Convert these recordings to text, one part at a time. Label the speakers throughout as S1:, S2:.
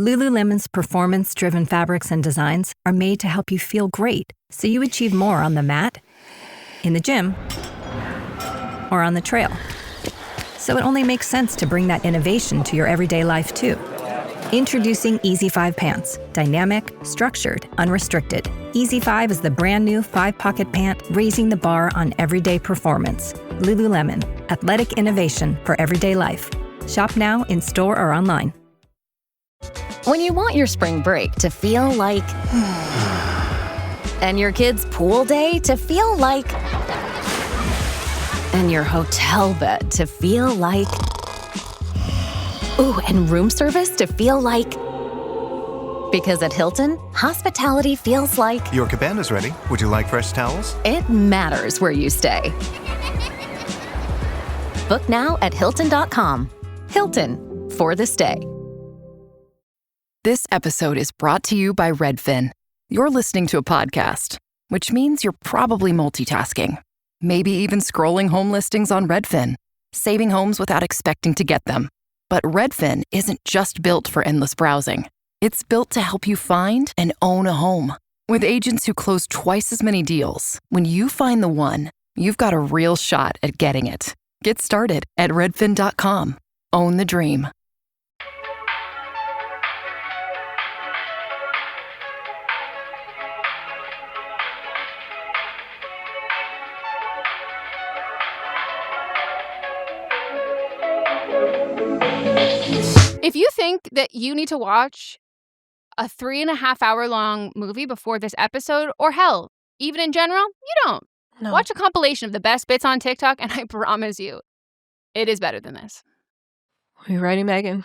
S1: Lululemon's performance-driven fabrics and designs are made to help you feel great, so you achieve more on the mat, in the gym, or on the trail. So it only makes sense to bring that innovation to your everyday life, too. Introducing Easy 5 pants. Dynamic, structured, unrestricted. Easy 5 is the brand new 5-pocket pant, raising the bar on everyday performance. Lululemon, athletic innovation for everyday life. Shop now in store or online.
S2: When you want your spring break to feel like... and your kids' pool day to feel like... and your hotel bed to feel like... ooh, and room service to feel like... because at Hilton, hospitality feels like...
S3: Your cabana's ready. Would you like fresh towels?
S2: it matters where you stay. Book now at Hilton.com. Hilton, for the stay.
S4: This episode is brought to you by Redfin. You're listening to a podcast, which means you're probably multitasking. Maybe even scrolling home listings on Redfin, saving homes without expecting to get them. But Redfin isn't just built for endless browsing. It's built to help you find and own a home. With agents who close twice as many deals, when you find the one, you've got a real shot at getting it. Get started at redfin.com. Own the dream.
S5: If you think that you need to watch a 3.5-hour long movie before this episode, or hell, even in general, you don't.
S6: No.
S5: Watch a compilation of the best bits on TikTok, and I promise you, it is better than this.
S6: Are you ready, Megan?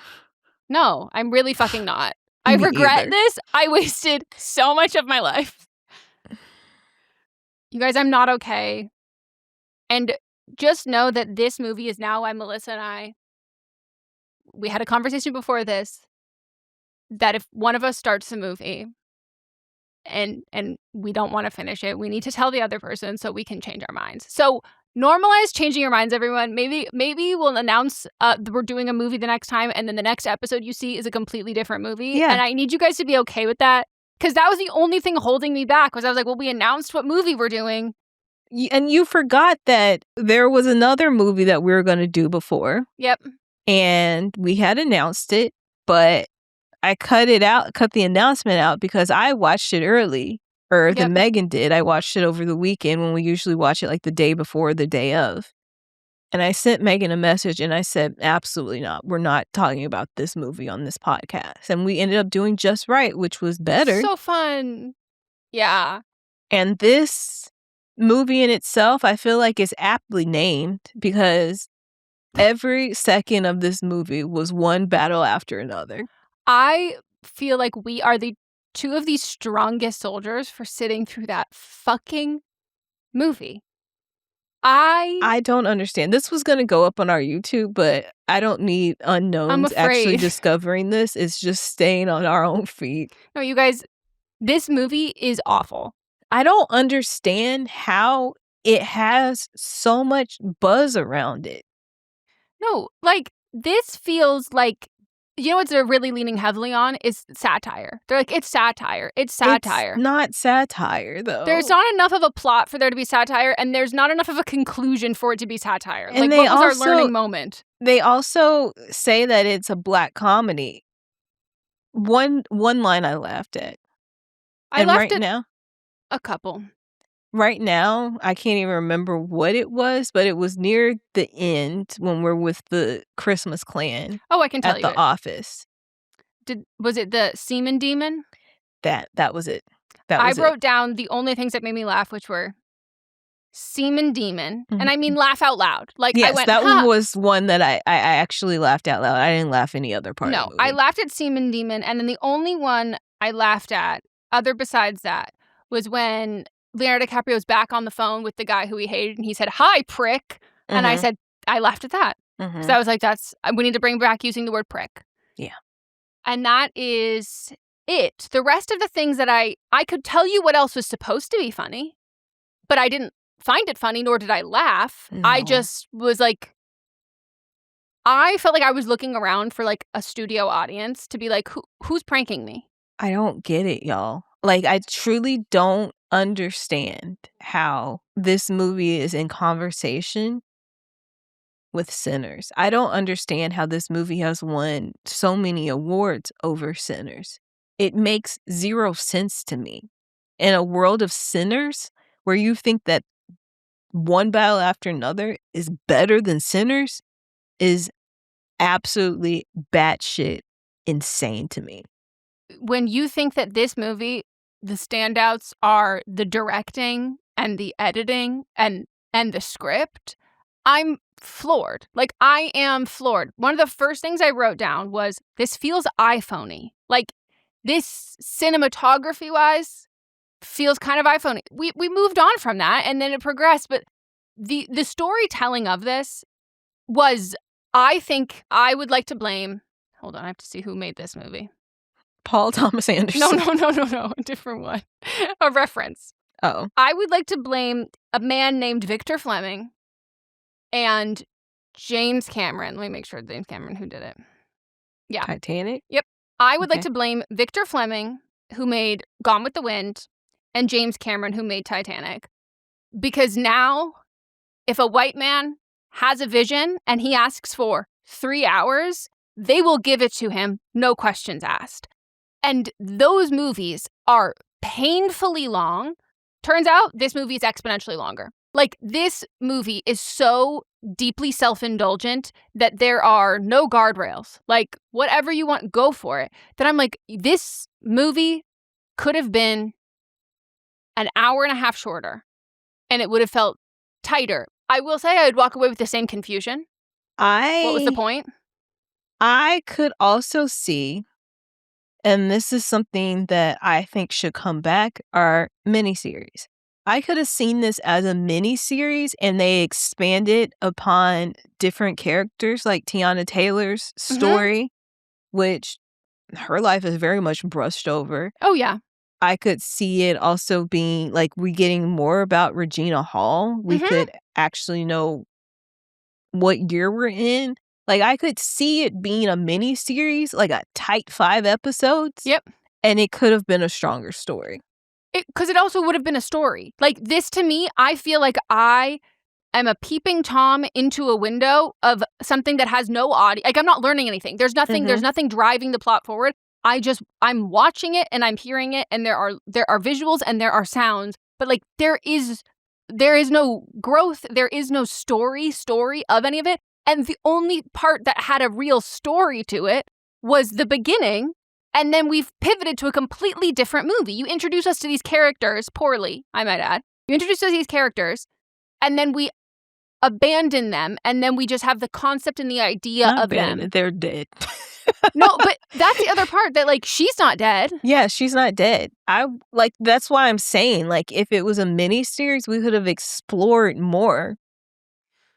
S5: No, I'm really fucking not. I
S6: Me
S5: regret
S6: either.
S5: this. I wasted so much of my life. You guys, I'm not okay. And just know that this movie is now why Melissa and I, we had a conversation before this, that if one of us starts the movie and we don't want to finish it, we need to tell the other person so we can change our minds. So normalize changing your minds, everyone. Maybe we'll announce that we're doing a movie the next time, and then the next episode you see is a completely different movie.
S6: Yeah.
S5: And I need you guys to be okay with that, because that was the only thing holding me back, was I was like, well, we announced what movie we're doing.
S6: And you forgot that there was another movie that we were going to do before.
S5: Yep.
S6: And we had announced it, but I cut the announcement out because I watched it early, or
S5: Yep.
S6: Megan did. I watched it over the weekend when we usually watch it like the day before, the day of. And I sent Megan a message and I said, absolutely not. We're not talking about this movie on this podcast. And we ended up doing Just Right, which was better.
S5: So fun. Yeah.
S6: And this movie in itself, I feel like is aptly named because every second of this movie was one battle after another.
S5: I feel like we are the two of the strongest soldiers for sitting through that fucking movie.
S6: I don't understand. This was going to go up on our YouTube, but I don't need unknowns actually
S5: afraid.
S6: discovering this. It's just staying on our own feet.
S5: No, you guys, this movie is awful.
S6: I don't understand how it has so much buzz around it.
S5: No, like, this feels like, you know what they're really leaning heavily on is satire. They're like, it's satire. It's satire.
S6: It's not satire, though.
S5: There's not enough of a plot for there to be satire, and there's not enough of a conclusion for it to be satire.
S6: And
S5: like,
S6: they
S5: what was
S6: also-
S5: our learning moment?
S6: They also say that it's a black comedy. One line I laughed at.
S5: I
S6: And
S5: left
S6: right
S5: it
S6: now,
S5: a couple.
S6: right now, I can't even remember what it was, but it was near the end when we're with the Christmas clan
S5: Oh, I can tell
S6: at
S5: you.
S6: the office.
S5: Was it the semen demon?
S6: That was it.
S5: I wrote down the only things that made me laugh, which were semen demon. And I mean laugh out loud. Like,
S6: Yes,
S5: I went,
S6: that
S5: huh.
S6: one was one that I actually laughed out loud. I didn't laugh any other part.
S5: No,
S6: of the
S5: I
S6: movie.
S5: laughed at semen demon. And then the only one I laughed at, other besides that, was when Leonardo DiCaprio's back on the phone with the guy who he hated. And he said, hi, prick. And I said, I laughed at that.
S6: Mhm.
S5: So I was like, we need to bring back using the word prick.
S6: Yeah.
S5: And that is it. The rest of the things that I could tell you what else was supposed to be funny, but I didn't find it funny, nor did I laugh. I
S6: No.
S5: just was like, I felt like I was looking around for like a studio audience to be like, who's pranking me?
S6: I don't get it, y'all. Like, I truly don't understand how this movie is in conversation with Sinners. I don't understand how this movie has won so many awards over Sinners. It makes zero sense to me. In a world of Sinners, where you think that one battle after another is better than Sinners, is absolutely batshit insane to me.
S5: When you think that this movie, the standouts are the directing and the editing and the script, I'm floored. Like, I am floored. One of the first things I wrote down was, this feels iPhone-y. Like, this cinematography-wise feels kind of iPhone-y. We moved on from that, and then it progressed, but the storytelling of this was, I think I would like to blame... Hold on, I have to see who made this movie.
S6: Paul Thomas Anderson.
S5: No, a different one. A reference.
S6: Oh.
S5: I would like to blame a man named Victor Fleming and James Cameron. Let me make sure James Cameron who did it. Yeah.
S6: Titanic?
S5: Yep. I would like
S6: Okay.
S5: to blame Victor Fleming, who made Gone with the Wind, and James Cameron, who made Titanic. Because now, if a white man has a vision and he asks for 3 hours, they will give it to him, no questions asked. And those movies are painfully long. Turns out this movie is exponentially longer. Like, this movie is so deeply self-indulgent that there are no guardrails. Like, whatever you want, go for it. That I'm like, this movie could have been an hour and a half shorter, and it would have felt tighter. I will say I would walk away with the same confusion. What was the point?
S6: I could also see, and this is something that I think should come back, are miniseries. I could have seen this as a miniseries and they expanded upon different characters, like Tiana Taylor's story, which her life is very much brushed over.
S5: Oh, yeah.
S6: I could see it also being like we getting more about Regina Hall. We could actually know what year we're in. Like, I could see it being a mini series, like a tight 5 episodes.
S5: Yep.
S6: And it could have been a stronger story.
S5: Because it also would have been a story. Like, this to me, I feel like I am a peeping Tom into a window of something that has no audio. Like, I'm not learning anything. There's nothing driving the plot forward. I'm watching it and I'm hearing it, and there are visuals and there are sounds, but like there is no growth, there is no story of any of it. And the only part that had a real story to it was the beginning. And then we've pivoted to a completely different movie. You introduce us to these characters poorly, I might add. You introduce us to these characters, and then we abandon them, and then we just have the concept and the idea of them.
S6: They're dead.
S5: No, but that's the other part, that like she's not dead.
S6: Yeah, she's not dead. That's why I'm saying, like, if it was a mini series, we could have explored more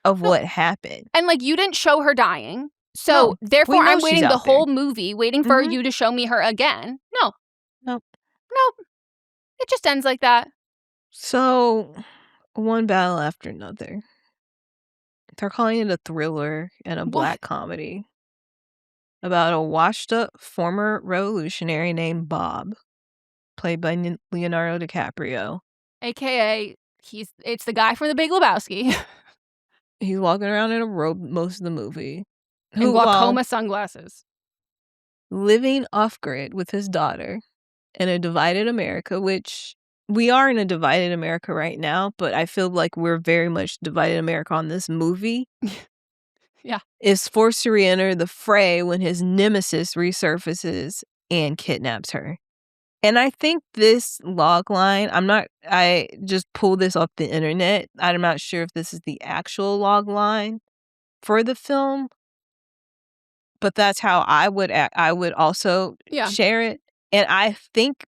S6: of what happened.
S5: And like, you didn't show her dying. So therefore I'm waiting the whole movie, waiting for you to show me her again. Nope. It just ends like that.
S6: So, one battle after another. They're calling it a thriller and a black comedy about a washed-up former revolutionary named Bob, played by Leonardo DiCaprio.
S5: AKA, it's the guy from The Big Lebowski.
S6: He's walking around in a robe most of the movie.
S5: And glaucoma sunglasses.
S6: Living off-grid with his daughter in a divided America, which we are in a divided America right now, but I feel like we're very much divided America on this movie.
S5: Yeah.
S6: Is forced to re-enter the fray when his nemesis resurfaces and kidnaps her. And I think this log line, I just pulled this off the internet. I'm not sure if this is the actual log line for the film, but that's how I would also share it. And I think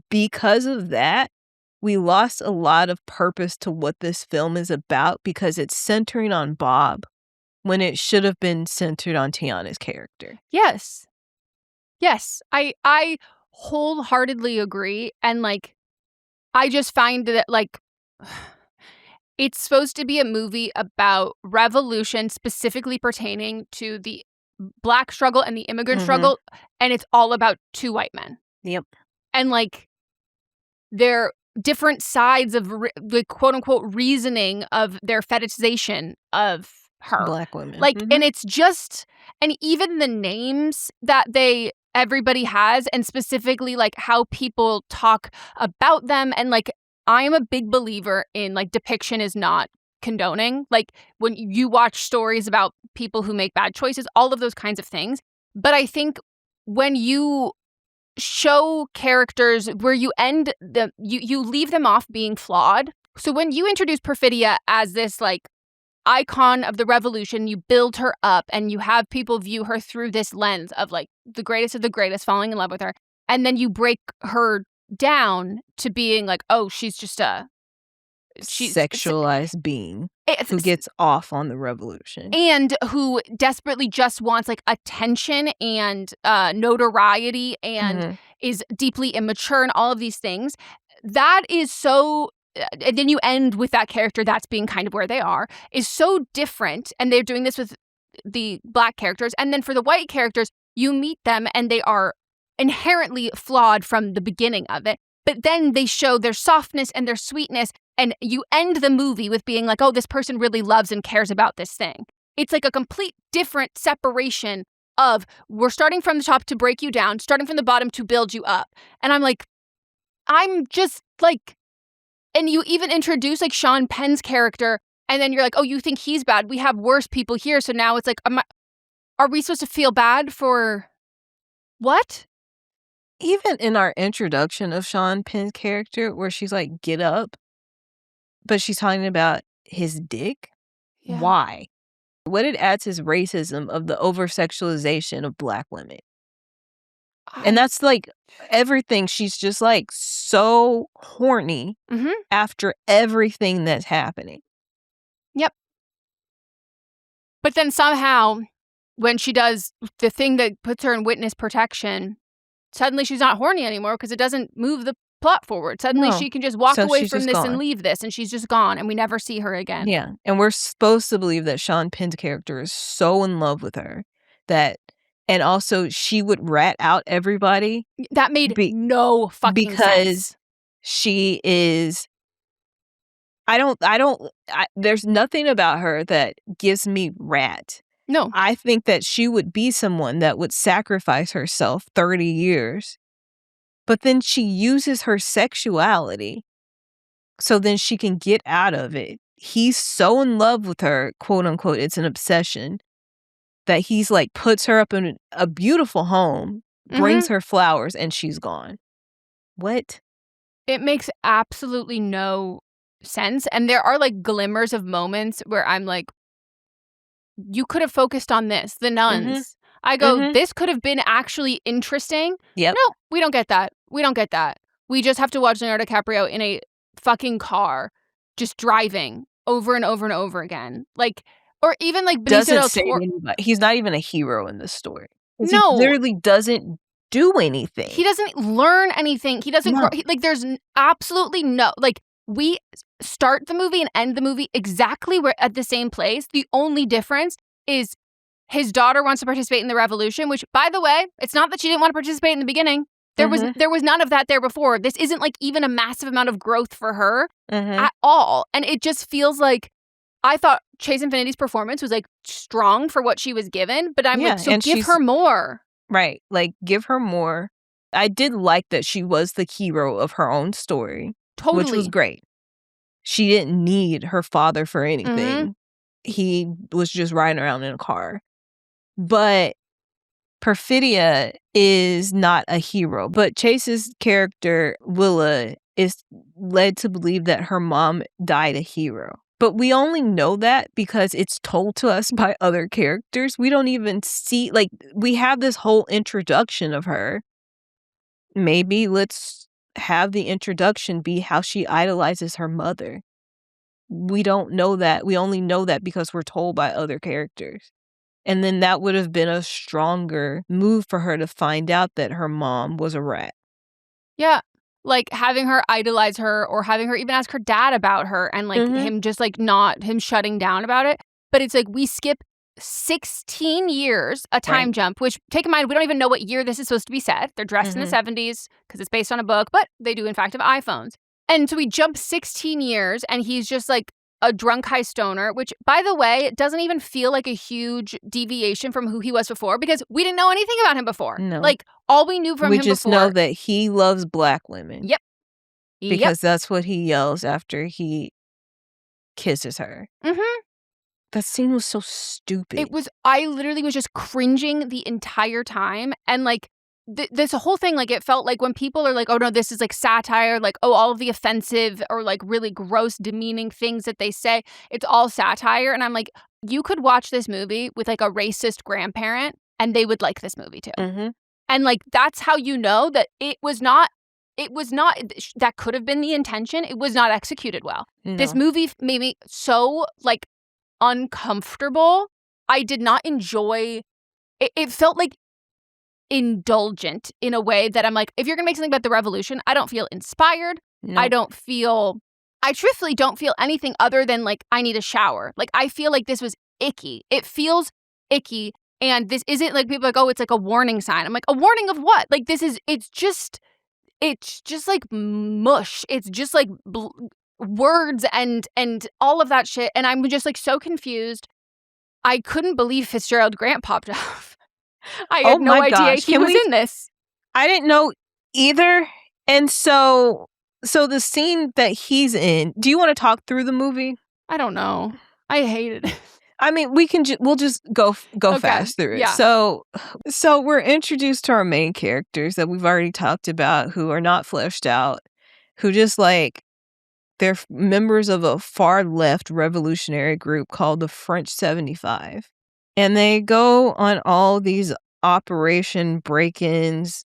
S6: because of that, we lost a lot of purpose to what this film is about, because it's centering on Bob when it should have been centered on Tiana's character.
S5: Yes. I wholeheartedly agree. And like, I just find that like, It's supposed to be a movie about revolution specifically pertaining to the Black struggle and the immigrant struggle, and it's all about two white men.
S6: Yep.
S5: And, like, they're different sides of the quote-unquote reasoning of their fetishization of her.
S6: Black women.
S5: Like, and it's just, and even the names that everybody has, and specifically, like, how people talk about them, and, like, I am a big believer in, like, depiction is not condoning. Like, when you watch stories about people who make bad choices, all of those kinds of things. But I think when you show characters where you end you leave them off being flawed. So when you introduce Perfidia as this, like, icon of the revolution, you build her up and you have people view her through this lens of, like, the greatest of the greatest falling in love with her, and then you break her down to being like, oh, she's just she's
S6: sexualized being who gets off on the revolution
S5: and who desperately just wants, like, attention and notoriety and is deeply immature and all of these things. That is so, and then you end with that character that's being kind of where they are, is so different. And they're doing this with the Black characters. And then for the white characters, you meet them and they are inherently flawed from the beginning of it. But then they show their softness and their sweetness. And you end the movie with being like, oh, this person really loves and cares about this thing. It's like a complete different separation of, we're starting from the top to break you down, starting from the bottom to build you up. And I'm like, I'm just like, and you even introduce, like, Sean Penn's character, and then you're like, oh, you think he's bad? We have worse people here. So now it's like, are we supposed to feel bad for what?
S6: Even in our introduction of Sean Penn's character, where she's like, get up, but she's talking about his dick. Yeah. Why? What it adds is racism of the over-sexualization of Black women. And that's, like, everything. She's just, like, so horny after everything that's happening.
S5: Yep. But then somehow, when she does the thing that puts her in witness protection, suddenly she's not horny anymore because it doesn't move the plot forward. Suddenly she can just walk away from this and leave this, and she's just gone, and we never see her again.
S6: Yeah, and we're supposed to believe that Sean Penn's character is so in love with her that, and also she would rat out everybody.
S5: That made no fucking sense.
S6: Because she is, there's nothing about her that gives me rat.
S5: No.
S6: I think that she would be someone that would sacrifice herself 30 years. But then she uses her sexuality so then she can get out of it. He's so in love with her, quote unquote, it's an obsession, that he's like puts her up in a beautiful home, brings her flowers, and she's gone. What?
S5: It makes absolutely no sense. And there are, like, glimmers of moments where I'm like, you could have focused on this, the nuns. I go, this could have been actually interesting.
S6: Yep.
S5: No, we don't get that. We don't get that. We just have to watch Leonardo DiCaprio in a fucking car, just driving over and over and over again. Like, or even like Benicio del Toro.
S6: He's not even a hero in this story.
S5: No.
S6: He literally doesn't do anything.
S5: He doesn't learn anything. He doesn't grow. Like, there's absolutely no, like, we start the movie and end the movie exactly at the same place. The only difference is his daughter wants to participate in the revolution, which, by the way, it's not that she didn't want to participate in the beginning. There was none of that there before. This isn't like even a massive amount of growth for her at all. And it just feels like, I thought Chase Infinity's performance was like strong for what she was given, but I'm like, so give her more.
S6: Right. Like, give her more. I did like that she was the hero of her own story.
S5: Totally.
S6: Which was great. She didn't need her father for anything. He was just riding around in a car. But Perfidia is not a hero. But Chase's character, Willa, is led to believe that her mom died a hero. But we only know that because it's told to us by other characters. We don't even see, like, we have this whole introduction of her. Maybe let's have the introduction be how she idolizes her mother. We don't know that. We only know that because we're told by other characters. And then that would have been a stronger move for her to find out that her mom was a rat.
S5: Yeah. like having her idolize her or having her even ask her dad about her and like him just like not him shutting down about it. But it's like we skip 16 years, a time jump, which take in mind, we don't even know what year this is supposed to be set. They're dressed in the 70s because it's based on a book, but they do in fact have iPhones. And so we jump 16 years and he's just like a drunk high stoner, which by the way, it doesn't even feel like a huge deviation from who he was before because we didn't know anything about him before.
S6: No.
S5: Like all we knew from him before.
S6: We just know that he loves black women.
S5: Yep.
S6: Because that's what he yells after he kisses her. That scene was so stupid.
S5: I literally was just cringing the entire time. And like this whole thing, like it felt like when people are like, oh no, this is like satire, like, oh, all of the offensive or like really gross, demeaning things that they say, it's all satire. And I'm like, you could watch this movie with like a racist grandparent and they would like this movie too. And like, that's how you know that it was not, that could have been the intention. It was not executed well. No. This movie made me so like uncomfortable. I did not enjoy it. It felt like indulgent in a way that I'm like, if you're gonna make something about the revolution, I don't feel inspired. No. I truthfully don't feel anything other than like I need a shower. Like I feel like this was icky. It feels icky. And this isn't like people are like, oh, it's like a warning sign. I'm like, a warning of what? Like it's just like mush. It's just like words and all of that shit. And I'm just like so confused. I couldn't believe Fitzgerald Grant popped off. I had no idea he was in this.
S6: I didn't know either. And so the scene that he's in, do you want to talk through the movie?
S5: I don't know. I hated it.
S6: I mean, we'll just go fast through it. Yeah. So we're introduced to our main characters that we've already talked about who are not fleshed out, who just like they're members of a far left revolutionary group called the French 75. And they go on all these operation break-ins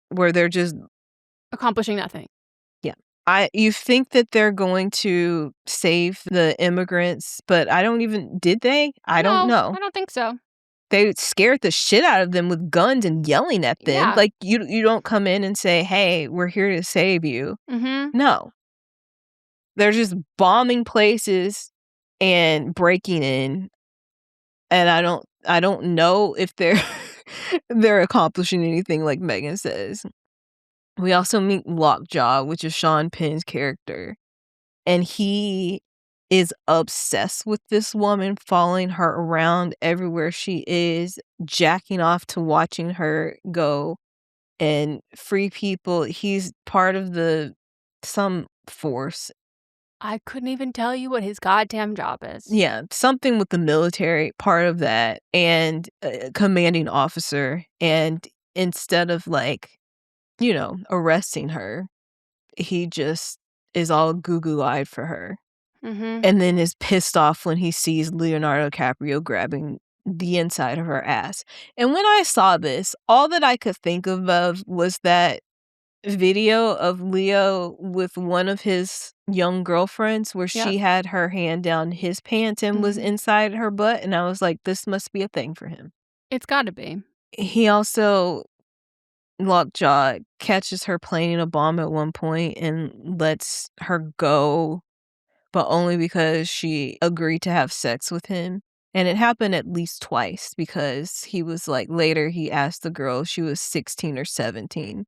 S6: where they're just
S5: accomplishing nothing.
S6: You think that they're going to save the immigrants, but did they? I don't know.
S5: I don't think so.
S6: They scared the shit out of them with guns and yelling at them. Yeah. Like, you don't come in and say, hey, we're here to save you. No. They're just bombing places and breaking in. And I don't know if they're accomplishing anything like Meghan says. We also meet Lockjaw, which is Sean Penn's character. And he is obsessed with this woman, following her around everywhere she is, jacking off to watching her go and free people. He's part of some force.
S5: I couldn't even tell you what his goddamn job is.
S6: Yeah, something with the military, part of that, and commanding officer. And instead of like, arresting her, he just is all goo-goo-eyed for her. And then is pissed off when he sees Leonardo DiCaprio grabbing the inside of her ass. And when I saw this, all that I could think of was that video of Leo with one of his young girlfriends where she had her hand down his pants and was inside her butt. And I was like, this must be a thing for him.
S5: It's got to be.
S6: He also... Lockjaw catches her planting a bomb at one point and lets her go, but only because she agreed to have sex with him. And it happened at least twice because he was like, later he asked the girl if she was 16 or 17.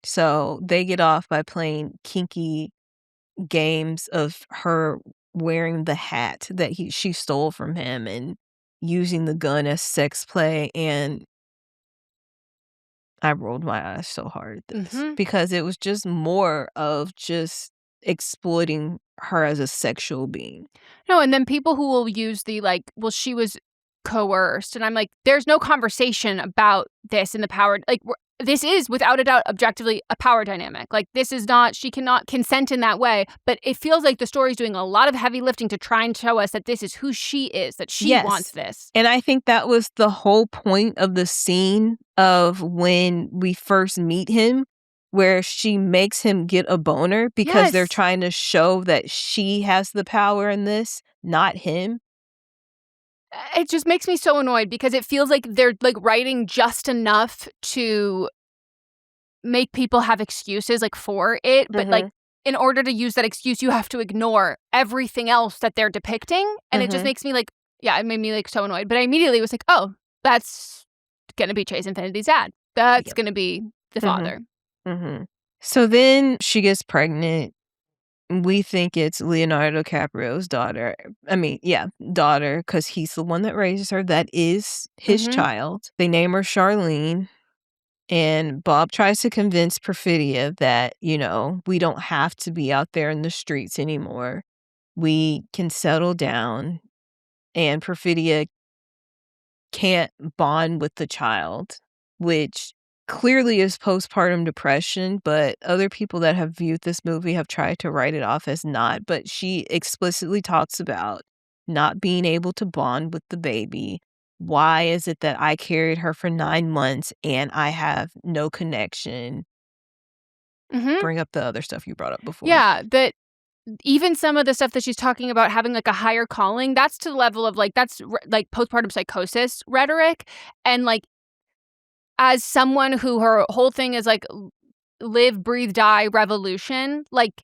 S6: So they get off by playing kinky games of her wearing the hat that she stole from him and using the gun as sex play. And I rolled my eyes so hard at this because it was just more of just exploiting her as a sexual being.
S5: No, and then people who will use the like, well, she was coerced. And I'm like, there's no conversation about this in the power. Like, this is without a doubt objectively a power dynamic. Like, this is not, she cannot consent in that way. But it feels like the story's doing a lot of heavy lifting to try and show us that this is who she is, that she wants this.
S6: And I think that was the whole point of the scene of when we first meet him, where she makes him get a boner because they're trying to show that she has the power in this, not him.
S5: It just makes me so annoyed because it feels like they're like writing just enough to make people have excuses like for it, but like in order to use that excuse, you have to ignore everything else that they're depicting. And it just makes me like, it made me like so annoyed. But I immediately was like, oh, that's going to be Chase Infinity's dad. That's going to be the father.
S6: So then she gets pregnant. We think it's Leonardo DiCaprio's daughter. Daughter, because he's the one that raises her. That is his child. They name her Charlene. And Bob tries to convince Perfidia that, we don't have to be out there in the streets anymore. We can settle down. And Perfidia can't bond with the child, which clearly is postpartum depression, but other people that have viewed this movie have tried to write it off as not. But she explicitly talks about not being able to bond with the baby. Why is it that I carried her for 9 months and I have no connection? Bring up the other stuff you brought up before.
S5: Yeah, that even some of the stuff that she's talking about having like a higher calling, that's to the level of like, that's like postpartum psychosis rhetoric. And like, as someone who her whole thing is like live, breathe, die revolution, like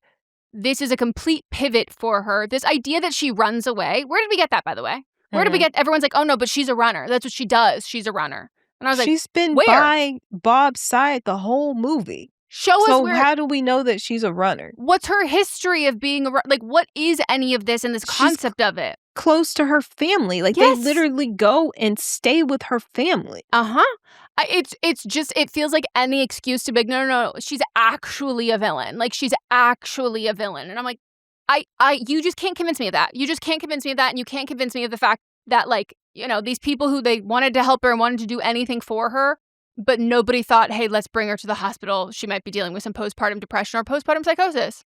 S5: this is a complete pivot for her. This idea that she runs away. Where did we get that, by the way? Where did we get, everyone's like, oh no, but she's a runner. That's what she does. She's a runner. And I was like,
S6: she's been
S5: where?
S6: by Bob's side the whole movie.
S5: Show us where.
S6: So how do we know that she's a runner?
S5: What's her history of being a runner? Like, what is any of this and this concept of it?
S6: Close to her family. Like, they literally go and stay with her family.
S5: It's just, it feels like any excuse to be like, no, she's actually a villain. Like, she's actually a villain. And I'm like, you just can't convince me of that. You just can't convince me of that. And you can't convince me of the fact that, like, these people who they wanted to help her and wanted to do anything for her, but nobody thought, hey, let's bring her to the hospital. She might be dealing with some postpartum depression or postpartum psychosis.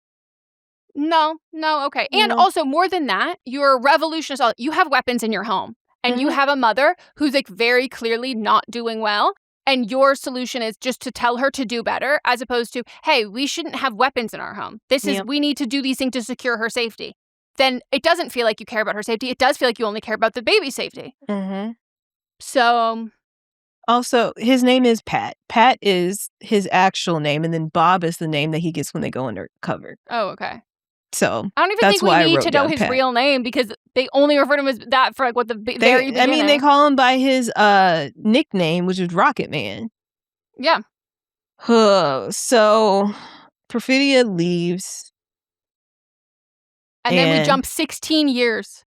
S5: No, okay. And also, more than that, you're a revolutionist. You have weapons in your home. And you have a mother who's like very clearly not doing well. And your solution is just to tell her to do better, as opposed to, hey, we shouldn't have weapons in our home. We need to do these things to secure her safety. Then it doesn't feel like you care about her safety. It does feel like you only care about the baby's safety. So.
S6: Also, his name is Pat. Pat is his actual name. And then Bob is the name that he gets when they go undercover.
S5: Oh, okay.
S6: So
S5: I don't even think we need to know his real name, because they only refer to him as that for like what the very beginning.
S6: I mean, they call him by his nickname, which is Rocket Man.
S5: Yeah.
S6: So Perfidia leaves.
S5: And then we jump 16 years.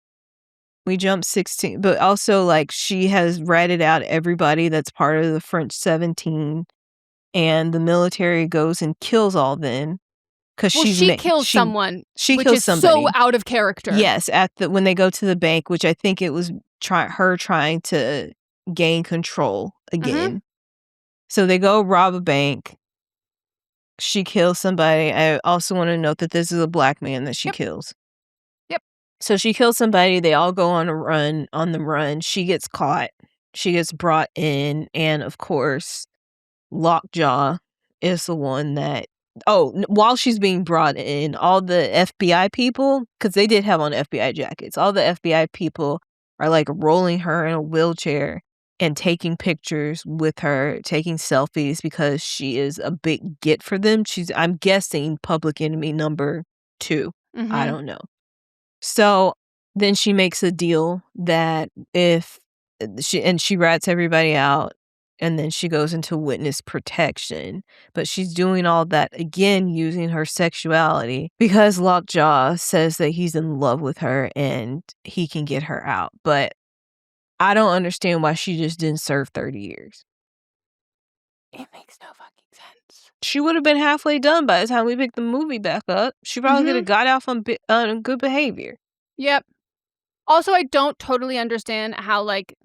S6: We jump 16, but also like she has ratted out everybody that's part of the French 17, and the military goes and kills all them.
S5: She kills someone.
S6: She
S5: which
S6: kills
S5: is
S6: somebody.
S5: So out of character.
S6: Yes, when they go to the bank, which I think it was her trying to gain control again. So they go rob a bank. She kills somebody. I also want to note that this is a black man that she kills.
S5: Yep.
S6: So she kills somebody. They all go on the run. She gets caught. She gets brought in, and of course, Lockjaw is the one that. While she's being brought in, all the FBI people, because they did have on FBI jackets, all the FBI people are like rolling her in a wheelchair and taking pictures with her, taking selfies, because she is a big get for them. I'm guessing public enemy number 2. I don't know. So then she makes a deal that if she rats everybody out, and then she goes into witness protection. But she's doing all that, again, using her sexuality, because Lockjaw says that he's in love with her and he can get her out. But I don't understand why she just didn't serve 30 years.
S5: It makes no fucking sense.
S6: She would have been halfway done by the time we picked the movie back up. She probably could have got off on good behavior.
S5: Yep. Also, I don't totally understand how, like,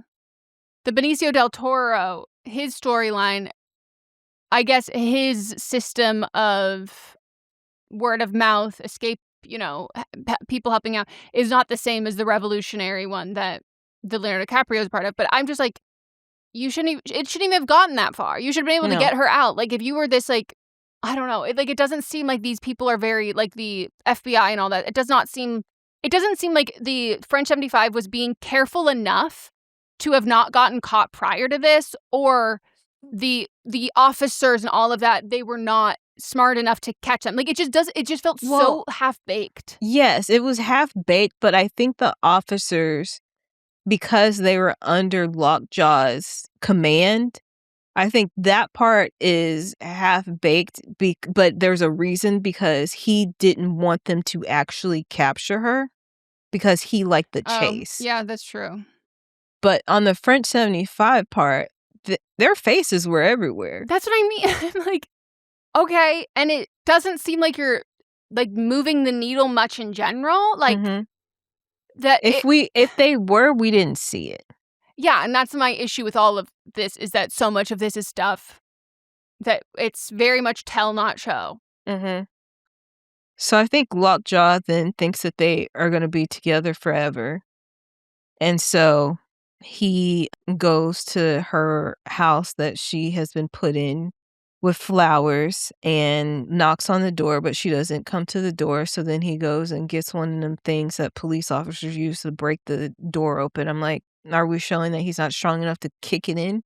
S5: the Benicio del Toro, his storyline, I guess his system of word of mouth, escape, people helping out, is not the same as the revolutionary one that the Leonardo DiCaprio is part of. But I'm just like, it shouldn't even have gotten that far. You should have been able to get her out. Like, if you were this, like, I don't know, it doesn't seem like these people are very, like, the FBI and all that. It doesn't seem like the French 75 was being careful enough to have not gotten caught prior to this, or the officers and all of that, they were not smart enough to catch them. Like, it just felt so half-baked.
S6: Yes, it was half-baked, but I think the officers, because they were under Lockjaw's command, I think that part is half-baked, but there's a reason, because he didn't want them to actually capture her because he liked the chase.
S5: Yeah, that's true.
S6: But on the French 75 part, their faces were everywhere.
S5: That's what I mean. I'm like, okay, and it doesn't seem like you're like moving the needle much in general. Like that.
S6: If they were, we didn't see it.
S5: Yeah, and that's my issue with all of this, is that so much of this is stuff that it's very much tell, not show.
S6: So I think Lockjaw then thinks that they are going to be together forever. And so he goes to her house that she has been put in with flowers and knocks on the door, but she doesn't come to the door. So then he goes and gets one of them things that police officers use to break the door open. I'm like, are we showing that he's not strong enough to kick it in?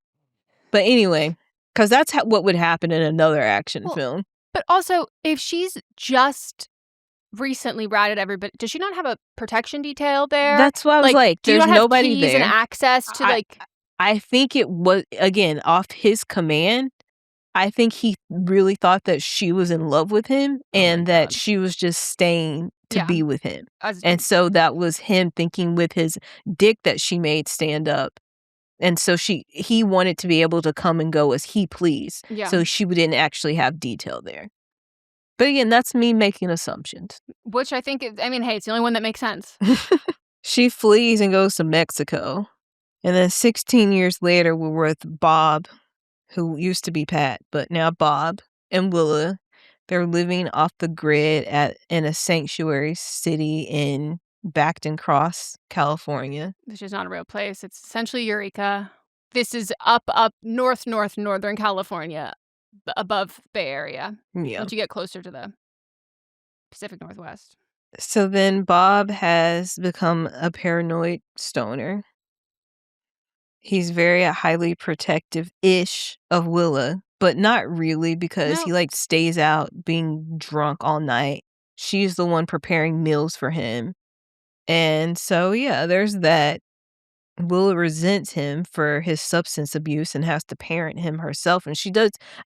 S6: But anyway, because that's what would happen in another action film.
S5: But also, if she's just recently ratted everybody, does she not have a protection detail there?
S6: That's why I was like,
S5: do you
S6: there's
S5: not have
S6: nobody
S5: keys
S6: there.
S5: and access to
S6: I think it was, again, off his command. I think he really thought that she was in love with him and that she was just staying to be with him. And so that was him thinking with his dick that she made stand up. And so he wanted to be able to come and go as he pleased.
S5: Yeah.
S6: So she didn't actually have detail there. But again, that's me making assumptions.
S5: Which I think, hey, it's the only one that makes sense.
S6: She flees and goes to Mexico. And then 16 years later, we're with Bob, who used to be Pat, but now Bob, and Willa. They're living off the grid in a sanctuary city in Backton Cross, California.
S5: Which is not a real place. It's essentially Eureka. This is up, northern California, above Bay Area.
S6: Yeah.
S5: Once you get closer to the Pacific Northwest.
S6: So then Bob has become a paranoid stoner. He's very highly protective-ish of Willa, but not really, because he stays out being drunk all night. She's the one preparing meals for him. And so, yeah, there's that. Willa resents him for his substance abuse and has to parent him herself. And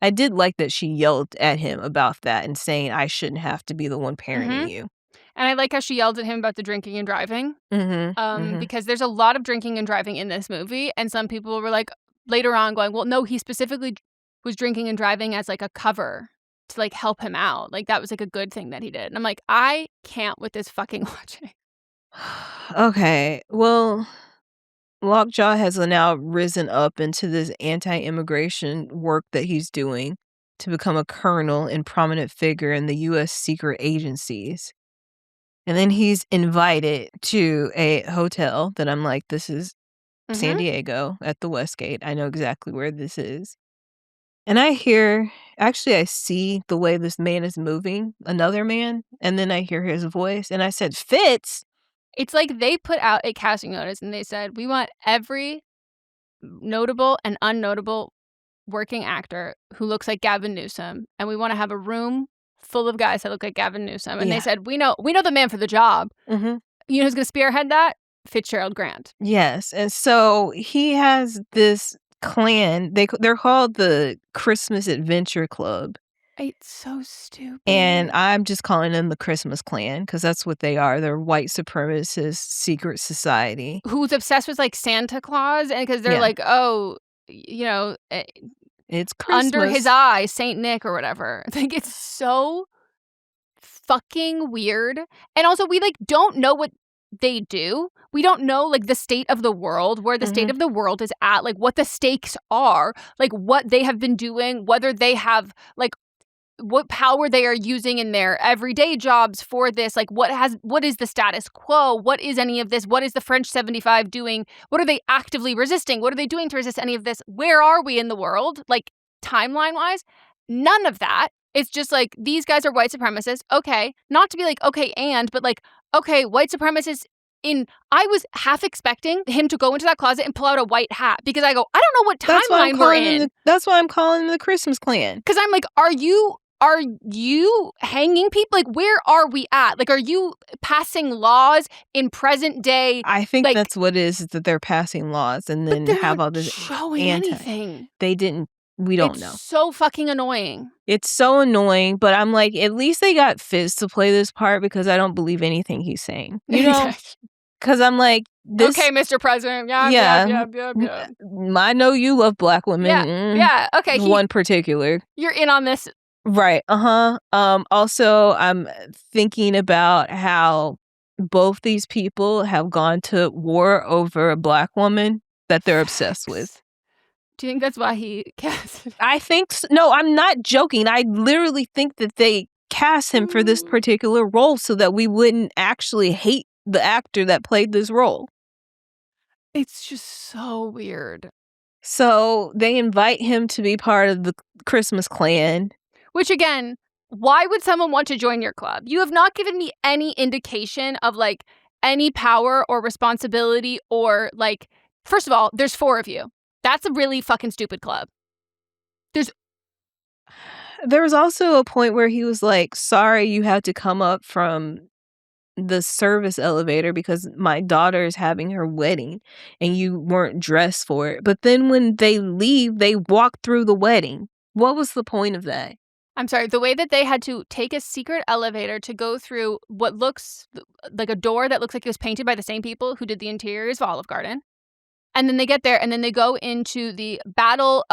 S6: I did like that she yelled at him about that and saying, I shouldn't have to be the one parenting you.
S5: And I like how she yelled at him about the drinking and driving. Because there's a lot of drinking and driving in this movie. And some people were later on going, well, no, he specifically was drinking and driving as a cover to help him out. That was a good thing that he did. And I'm like, I can't with this fucking logic.
S6: Okay, well, Lockjaw has now risen up into this anti-immigration work that he's doing to become a colonel and prominent figure in the U.S. secret agencies. And then he's invited to a hotel that I'm like, this is San Diego at the Westgate. I know exactly where this is. And I see the way this man is moving, another man, and then I hear his voice, and I said, Fitz!
S5: It's like they put out a casting notice and they said, we want every notable and unnotable working actor who looks like Gavin Newsom, and we want to have a room full of guys that look like Gavin Newsom. And they said, we know the man for the job. You know who's going to spearhead that? Fitzgerald Grant.
S6: Yes. And so he has this clan. They're called the Christmas Adventure Club.
S5: It's so stupid.
S6: And I'm just calling them the Christmas Clan because that's what they are. They're white supremacist secret society.
S5: Who's obsessed with Santa Claus, and because they're
S6: it's Christmas.
S5: Under his eye, Saint Nick or whatever. It's so fucking weird. And also, we don't know what they do. We don't know the state of the world, where the state of the world is at, what the stakes are, what they have been doing, whether they have what power they are using in their everyday jobs for this. What is the status quo? What is any of this? What is the French 75 doing? What are they actively resisting? What are they doing to resist any of this? Where are we in the world? Timeline wise, none of that. It's just these guys are white supremacists. Okay. Not to be okay, but okay, white supremacists I was half expecting him to go into that closet and pull out a white hat because I go, I don't know what timeline we're in.
S6: That's why I'm calling them the Christmas Clan.
S5: Because I'm like, are you hanging people? Like, where are we at? Like, are you passing laws in present day?
S6: I think that's what it is that they're passing laws and then have all this
S5: showing anything.
S6: They didn't. We don't know.
S5: It's so fucking annoying.
S6: It's so annoying, but I'm like, at least they got Fizz to play this part because I don't believe anything he's saying. You know? Because I'm like,
S5: okay, Mr. President. Yeah.
S6: I know you love black women.
S5: Yeah. Okay.
S6: One particular.
S5: You're in on this.
S6: Right. Also, I'm thinking about how both these people have gone to war over a black woman that they're obsessed with.
S5: Do you think that's why he cast?
S6: I think so. No, I'm not joking. I literally think that they cast him for this particular role so that we wouldn't actually hate the actor that played this role.
S5: It's just so weird.
S6: So they invite him to be part of the Christmas Clan. Which,
S5: again, why would someone want to join your club? You have not given me any indication of, like, any power or responsibility or, like, first of all, there's 4 of you. That's a really fucking stupid club.
S6: There was also a point where he was like, sorry, you had to come up from the service elevator because my daughter is having her wedding and you weren't dressed for it. But then when they leave, they walk through the wedding. What was the point of that?
S5: I'm sorry, the way that they had to take a secret elevator to go through what looks like a door that looks like it was painted by the same people who did the interiors of Olive Garden. And then they get there and then they go into the battle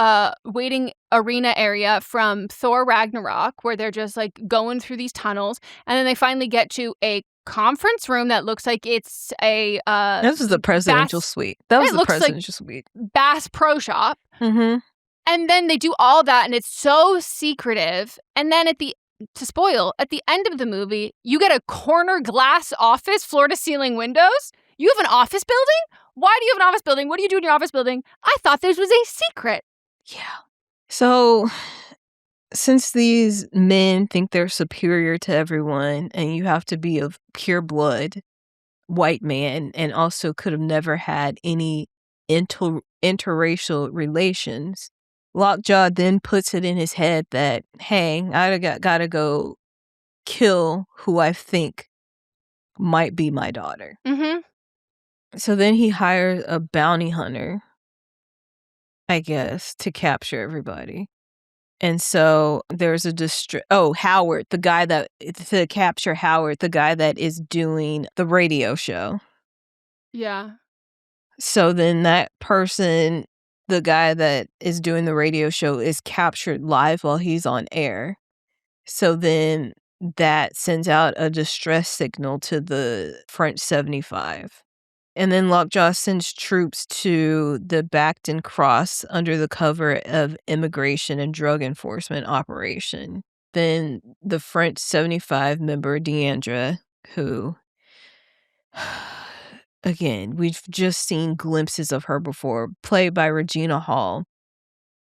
S5: waiting arena area from Thor Ragnarok where they're just like going through these tunnels. And then they finally get to a conference room that looks like it's a
S6: this was the presidential suite. That was the presidential suite.
S5: Bass Pro Shop.
S6: Mm-hmm.
S5: And then they do all that and it's so secretive. And then at the end of the movie, you get a corner glass office, floor to ceiling windows. You have an office building? Why do you have an office building? What do you do in your office building? I thought this was a secret.
S6: Yeah. So, since these men think they're superior to everyone and you have to be of pure blood, white man, and also could have never had any interracial relations, Lockjaw then puts it in his head that, hey, I gotta go kill who I think might be my daughter.
S5: Mm-hmm.
S6: So then he hires a bounty hunter, I guess, to capture everybody. And so there's Howard, to capture Howard, the guy that is doing the radio show.
S5: Yeah.
S6: So then that person, the guy that is doing the radio show, is captured live while he's on air. So then that sends out a distress signal to the French 75. And then Lockjaw sends troops to the Bacton Cross under the cover of immigration and drug enforcement operation. Then the French 75 member, Deandra, who, again, we've just seen glimpses of her before, played by Regina Hall,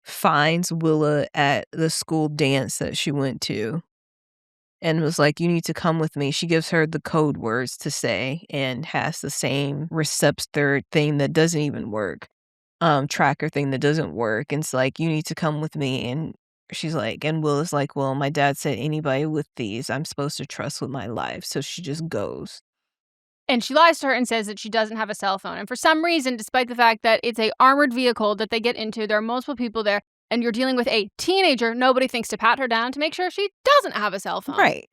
S6: finds Willa at the school dance that she went to and was like, you need to come with me. She gives her the code words to say and has the same receptor thing that doesn't even work, tracker thing that doesn't work. And it's like, you need to come with me. And she's like, and Willa's like, well, my dad said anybody with these, I'm supposed to trust with my life. So she just goes.
S5: And she lies to her and says that she doesn't have a cell phone. And for some reason, despite the fact that it's a armored vehicle that they get into, there are multiple people there, and you're dealing with a teenager, nobody thinks to pat her down to make sure she doesn't have a cell phone.
S6: Right.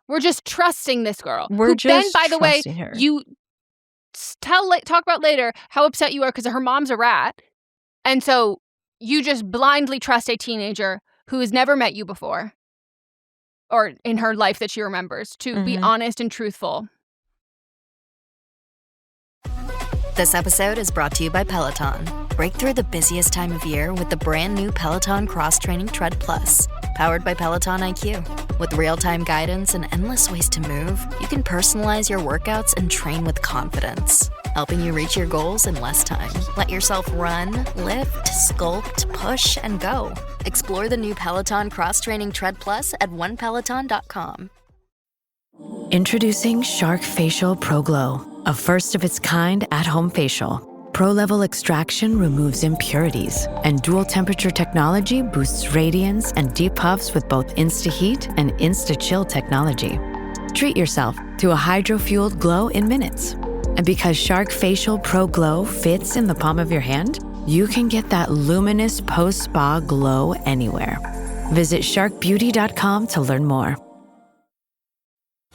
S5: We're just trusting this girl.
S6: We're just
S5: then, by the way,
S6: her.
S5: You talk about later how upset you are because her mom's a rat. And so you just blindly trust a teenager who has never met you before or in her life that she remembers to be honest and truthful.
S7: This episode is brought to you by Peloton. Break through the busiest time of year with the brand new Peloton Cross Training Tread Plus. Powered by Peloton IQ. With real-time guidance and endless ways to move, you can personalize your workouts and train with confidence, helping you reach your goals in less time. Let yourself run, lift, sculpt, push, and go. Explore the new Peloton Cross Training Tread Plus at onepeloton.com.
S8: Introducing Shark Facial Pro Glow, a first-of-its-kind at-home facial. Pro-level extraction removes impurities, and dual-temperature technology boosts radiance and deep puffs with both Insta-Heat and Insta-Chill technology. Treat yourself to a hydro-fueled glow in minutes. And because Shark Facial Pro Glow fits in the palm of your hand, you can get that luminous post-spa glow anywhere. Visit sharkbeauty.com to learn more.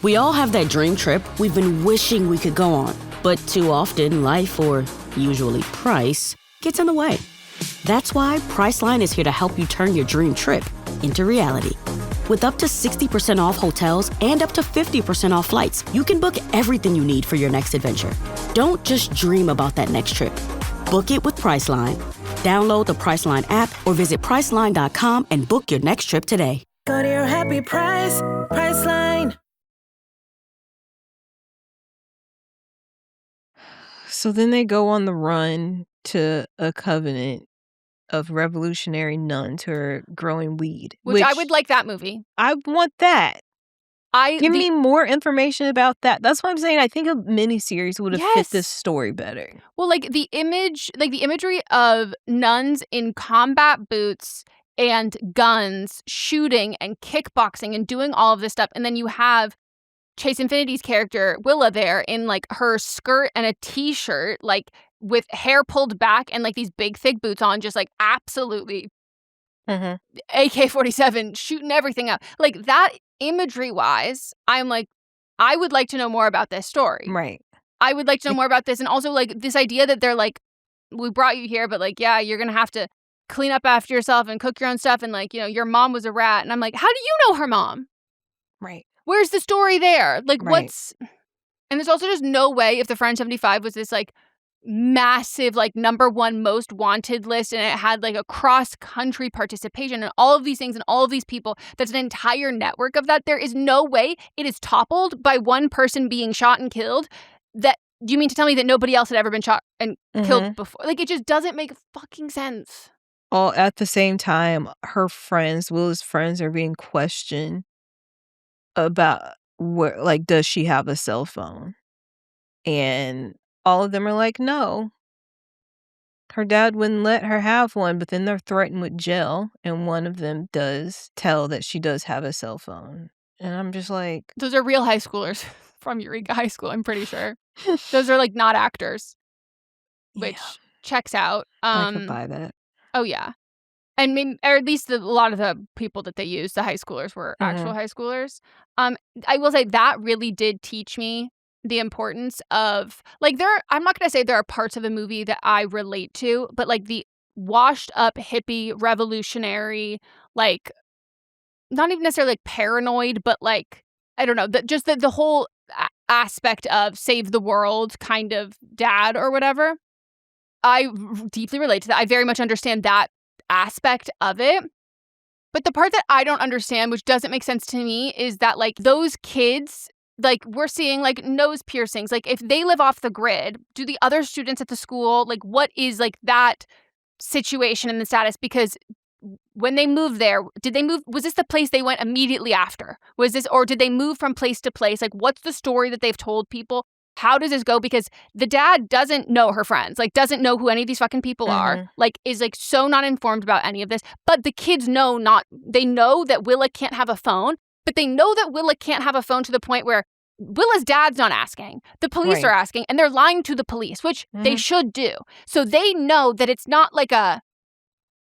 S9: We all have that dream trip we've been wishing we could go on, but too often life, or usually price, gets in the way. That's why Priceline is here to help you turn your dream trip into reality. With up to 60% off hotels and up to 50% off flights, you can book everything you need for your next adventure. Don't just dream about that next trip. Book it with Priceline. Download the Priceline app or visit Priceline.com and book your next trip today.
S10: Go to your happy price, Priceline.
S6: So then they go on the run to a covenant of revolutionary nuns who are growing weed.
S5: Which I would like that movie.
S6: I want that. Give me more information about that. That's what I'm saying. I think a miniseries would have fit this story better.
S5: Well, like the imagery of nuns in combat boots and guns shooting and kickboxing and doing all of this stuff. And then you have Chase Infinity's character, Willa, there in like her skirt and a t-shirt, like with hair pulled back and like these big thick boots on, just like absolutely AK-47 shooting everything up. Like that imagery wise, I'm like, I would like to know more about this story.
S6: Right.
S5: I would like to know more about this. And also like this idea that they're like, we brought you here, but like, yeah, you're going to have to clean up after yourself and cook your own stuff. And like, you know, your mom was a rat. And I'm like, how do you know her mom?
S6: Right.
S5: Where's the story there? Like,
S6: Right.
S5: And there's also just no way if the French 75 was this, like, massive, like, #1 most wanted list and it had, like, a cross-country participation and all of these things and all of these people, that's an entire network of that. There is no way it is toppled by one person being shot and killed. That, do you mean to tell me that nobody else had ever been shot and killed before? Like, it just doesn't make fucking sense.
S6: All at the same time, her friends, Willa's friends, are being questioned about where, like, does she have a cell phone? And all of them are like, no. Her dad wouldn't let her have one, but then they're threatened with jail. And one of them does tell that she does have a cell phone. And I'm just like...
S5: Those are real high schoolers from Eureka High School, I'm pretty sure. Those are, like, not actors. Which checks out.
S6: I could buy that.
S5: Oh, yeah. And maybe, or at least a lot of the people that they used, the high schoolers, were actual high schoolers. I will say that really did teach me the importance of, like, I'm not going to say there are parts of the movie that I relate to, but, like, the washed up hippie revolutionary, like, not even necessarily, like, paranoid, but, like, I don't know, just the whole aspect of save the world kind of dad or whatever. I deeply relate to that. I very much understand that aspect of it. But the part that I don't understand, which doesn't make sense to me, is that, like, those kids, like, we're seeing, like, nose piercings. Like, if they live off the grid, do the other students at the school, like, what is, like, that situation and the status? Because when they moved there, did they move? Was this the place they went immediately after? Or did they move from place to place? Like, what's the story that they've told people? How does this go? Because the dad doesn't know her friends, like, doesn't know who any of these fucking people are, like, is, like, so not informed about any of this. But the kids they know that Willa can't have a phone, but they know that Willa can't have a phone to the point where Willa's dad's not asking. The police are asking, and they're lying to the police, which they should do. So they know that it's not like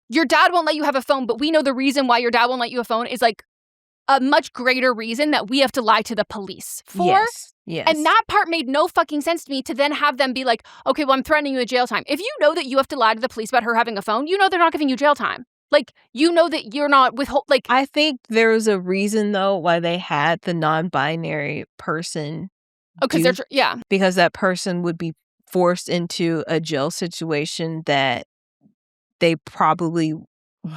S5: your dad won't let you have a phone, but we know the reason why your dad won't let you have a phone is, like, a much greater reason that we have to lie to the police for.
S6: Yes.
S5: And that part made no fucking sense to me, to then have them be like, okay, well, I'm threatening you with jail time. If you know that you have to lie to the police about her having a phone, you know they're not giving you jail time. Like, you know that you're not like...
S6: I think there was a reason, though, why they had the non-binary person.
S5: Oh, because they're... yeah.
S6: Because that person would be forced into a jail situation that they probably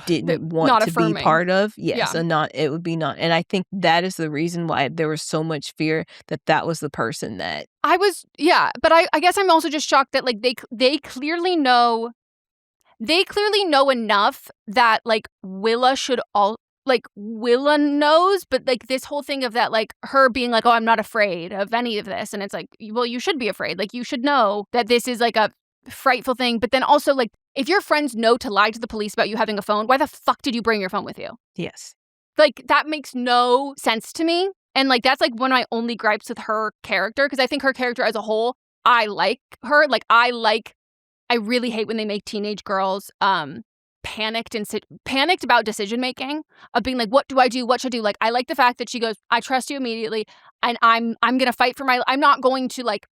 S6: didn't want to be part of. Yes, and it would be not. And I think that is the reason why there was so much fear that was the person that...
S5: but I guess I'm also just shocked that, like, they clearly know enough that, like, Willa should like Willa knows, but like this whole thing of that, like her being like, oh, I'm not afraid of any of this. And it's like, well, you should be afraid. Like you should know that this is like a frightful thing. But then also like, if your friends know to lie to the police about you having a phone, why the fuck did you bring your phone with you?
S6: Yes.
S5: Like that makes no sense to me. And like, that's like one of my only gripes with her character. Cause I think her character as a whole, I like her. Like I really hate when they make teenage girls, panicked about decision making, of being like, what do I do? What should I do? Like, I like the fact that she goes, I trust you immediately, and I'm gonna fight for I'm not going to like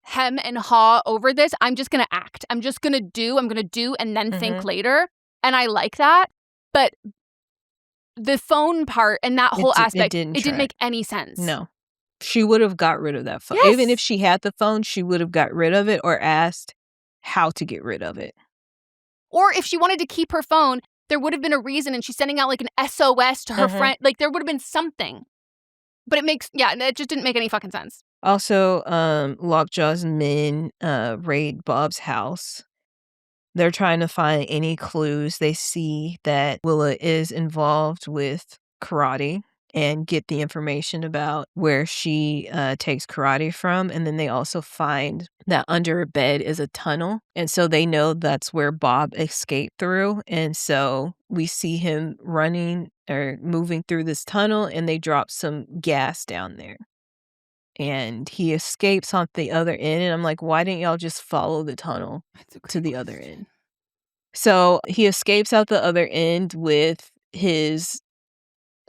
S5: hem and haw over this. I'm just gonna act. I'm gonna do and then think later. And I like that. But the phone part and that whole aspect, it didn't make any sense.
S6: No. She would have got rid of that phone.
S5: Yes.
S6: Even if she had the phone, she would have got rid of it or asked how to get rid of it.
S5: Or if she wanted to keep her phone, there would have been a reason, and she's sending out like an SOS to her friend. Like there would have been something. But it just didn't make any fucking sense.
S6: Also, Lockjaw's men raid Bob's house. They're trying to find any clues. They see that Willa is involved with karate and get the information about where she takes karate from. And then they also find that under a bed is a tunnel. And so they know that's where Bob escaped through. And so we see him running or moving through this tunnel, and they drop some gas down there. And he escapes on the other end. And I'm like, why didn't y'all just follow the tunnel to the other end? So he escapes out the other end with his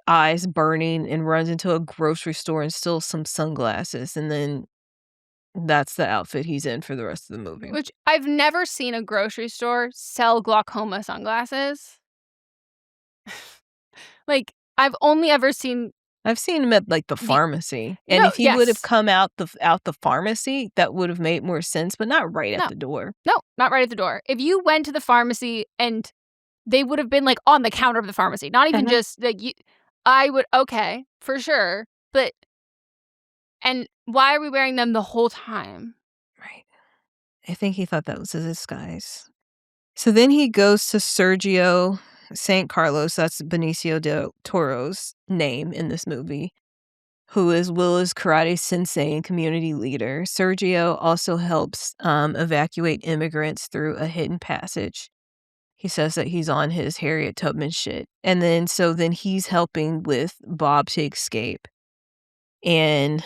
S6: eyes burning and runs into a grocery store and steals some sunglasses. And then that's the outfit he's in for the rest of the movie.
S5: Which I've never seen a grocery store sell glaucoma sunglasses. Like, I've only ever seen...
S6: I've seen him at like the pharmacy. And if he would have come out the pharmacy, that would have made more sense, but not right at the door.
S5: No, not right at the door. If you went to the pharmacy and they would have been like on the counter of the pharmacy, not even just like I would, okay, for sure. But, and why are we wearing them the whole time?
S6: Right. I think he thought that was a disguise. So then he goes to Sergio St. Carlos, that's Benicio del Toro's name in this movie, who is Willa's karate sensei and community leader. Sergio also helps evacuate immigrants through a hidden passage. He says that he's on his Harriet Tubman shit. And then he's helping with Bob to escape. And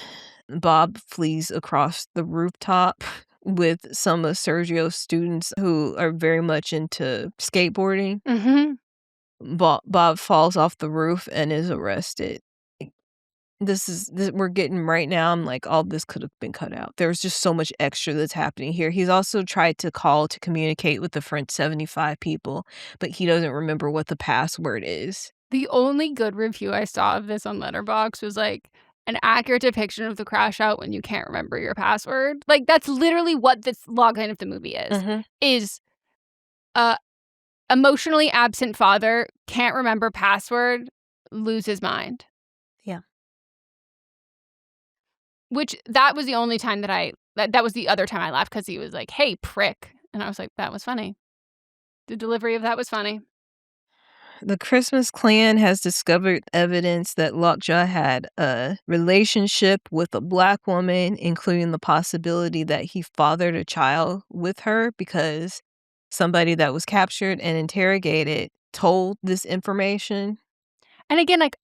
S6: Bob flees across the rooftop with some of Sergio's students who are very much into skateboarding.
S5: Mm-hmm.
S6: Bob falls off the roof and is arrested. We're getting right now. I'm like, all this could have been cut out. There's just so much extra that's happening here. He's also tried to call to communicate with the French 75 people, but he doesn't remember what the password is.
S5: The only good review I saw of this on Letterboxd was like an accurate depiction of the crash out when you can't remember your password. Like that's literally what this logline of the movie is. Is emotionally absent father, can't remember password, loses mind.
S6: Yeah.
S5: Which that was the only time that was the other time I laughed, because he was like, hey, prick. And I was like, that was funny. The delivery of that was funny.
S6: The Christmas clan has discovered evidence that Lockjaw had a relationship with a Black woman, including the possibility that he fathered a child with her, because somebody that was captured and interrogated told this information.
S5: And again, like,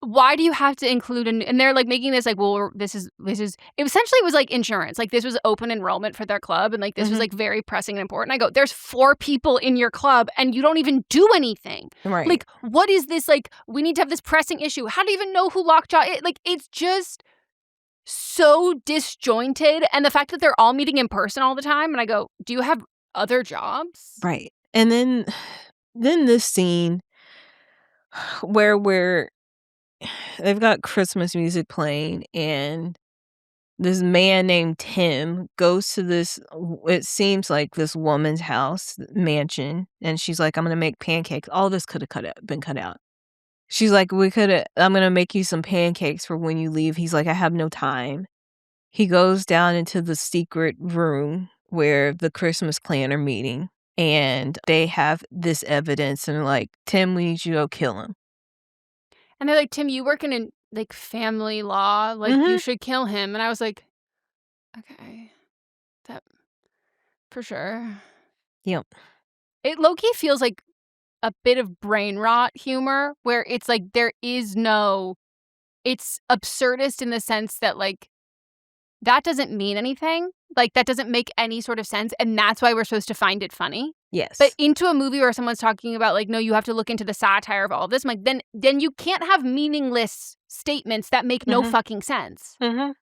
S5: why do you have to include and they're like making this like, well, this is it essentially was like insurance. Like this was open enrollment for their club, and like this was like very pressing and important. I go, there's 4 people in your club and you don't even do anything.
S6: Right.
S5: Like, what is this? Like, we need to have this pressing issue. How do you even know who Lockjaw is? Like, it's just so disjointed. And the fact that they're all meeting in person all the time, and I go, do you have other jobs?
S6: Right. And then this scene where they've got Christmas music playing, and this man named Tim goes to this, it seems like this woman's house, mansion, and she's like, I'm going to make pancakes. All this could have been cut out. She's like, I'm going to make you some pancakes for when you leave. He's like, I have no time. He goes down into the secret room where the Christmas clan are meeting, and they have this evidence, and like, Tim, we need you to go kill him.
S5: And they're like, Tim, you work in like family law. Like, you should kill him. And I was like, okay, that for sure.
S6: Yep.
S5: It low-key feels like a bit of brain rot humor where it's like there is no, it's absurdist in the sense that like that doesn't mean anything. Like that doesn't make any sort of sense. And that's why we're supposed to find it funny.
S6: Yes.
S5: But into a movie where someone's talking about like, no, you have to look into the satire of all of this. I'm like, then you can't have meaningless statements that make no fucking sense.
S6: And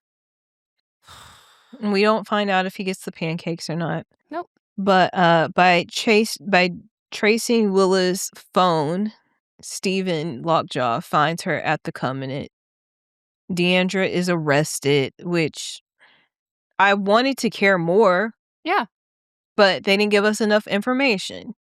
S6: we don't find out if he gets the pancakes or not.
S5: Nope.
S6: But by tracing Willa's phone, Stephen Lockjaw finds her at the Covenant. Deandra is arrested, which I wanted to care more.
S5: Yeah.
S6: But they didn't give us enough information.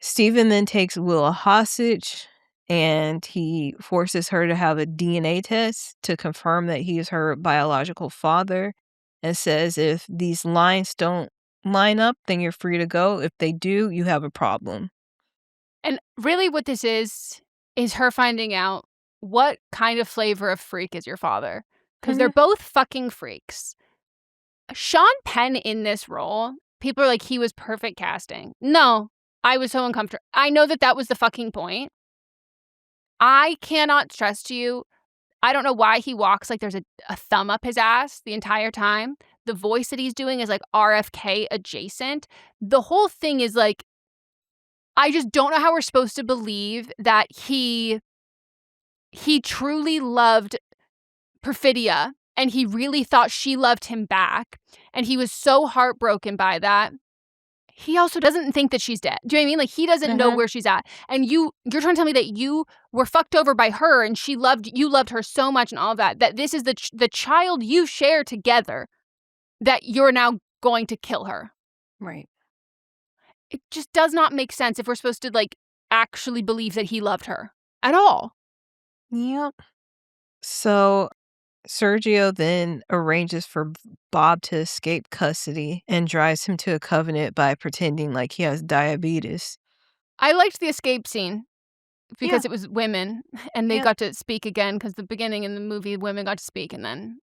S6: Stephen then takes Willa hostage, and he forces her to have a DNA test to confirm that he is her biological father, and says if these lines don't line up, then you're free to go. If they do, you have a problem.
S5: And really what this is her finding out what kind of flavor of freak is your father. Because they're both fucking freaks. Sean Penn in this role, people are like, he was perfect casting. No, I was so uncomfortable. I know that was the fucking point. I cannot stress to you, I don't know why he walks like there's a thumb up his ass the entire time. The voice that he's doing is like RFK adjacent. The whole thing is like, I just don't know how we're supposed to believe that he truly loved Perfidia and he really thought she loved him back. And he was so heartbroken by that. He also doesn't think that she's dead. Do you know what I mean? Like, he doesn't know where she's at. And you're trying to tell me that you were fucked over by her and you loved her so much and all of that this is the child you share together, that you're now going to kill her.
S6: Right.
S5: It just does not make sense if we're supposed to, like, actually believe that he loved her at all.
S6: Yep. So Sergio then arranges for Bob to escape custody and drives him to a Covenant by pretending like he has diabetes.
S5: I liked the escape scene because it was women and they got to speak again, because the beginning in the movie, women got to speak and then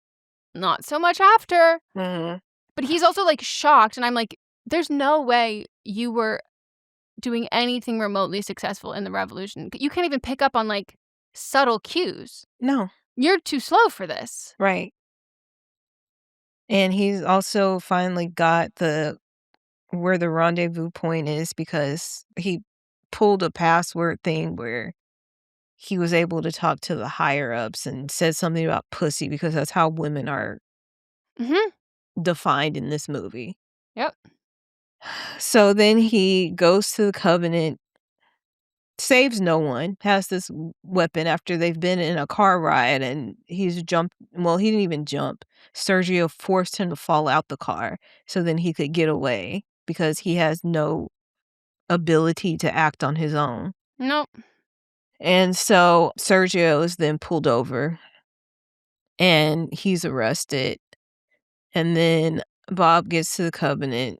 S5: not so much after. But he's also like shocked, and I'm like, there's no way you were doing anything remotely successful in the revolution. You can't even pick up on like subtle cues.
S6: No.
S5: You're too slow for this.
S6: Right. And he's also finally got where the rendezvous point is, because he pulled a password thing where he was able to talk to the higher ups and said something about pussy, because that's how women are defined in this movie.
S5: Yep.
S6: So then he goes to the Covenant, saves no one, has this weapon after they've been in a car ride, and he's jumped. Well, he didn't even jump. Sergio forced him to fall out the car so then he could get away, because he has no ability to act on his own.
S5: Nope.
S6: And so Sergio is then pulled over and he's arrested. And then Bob gets to the Covenant.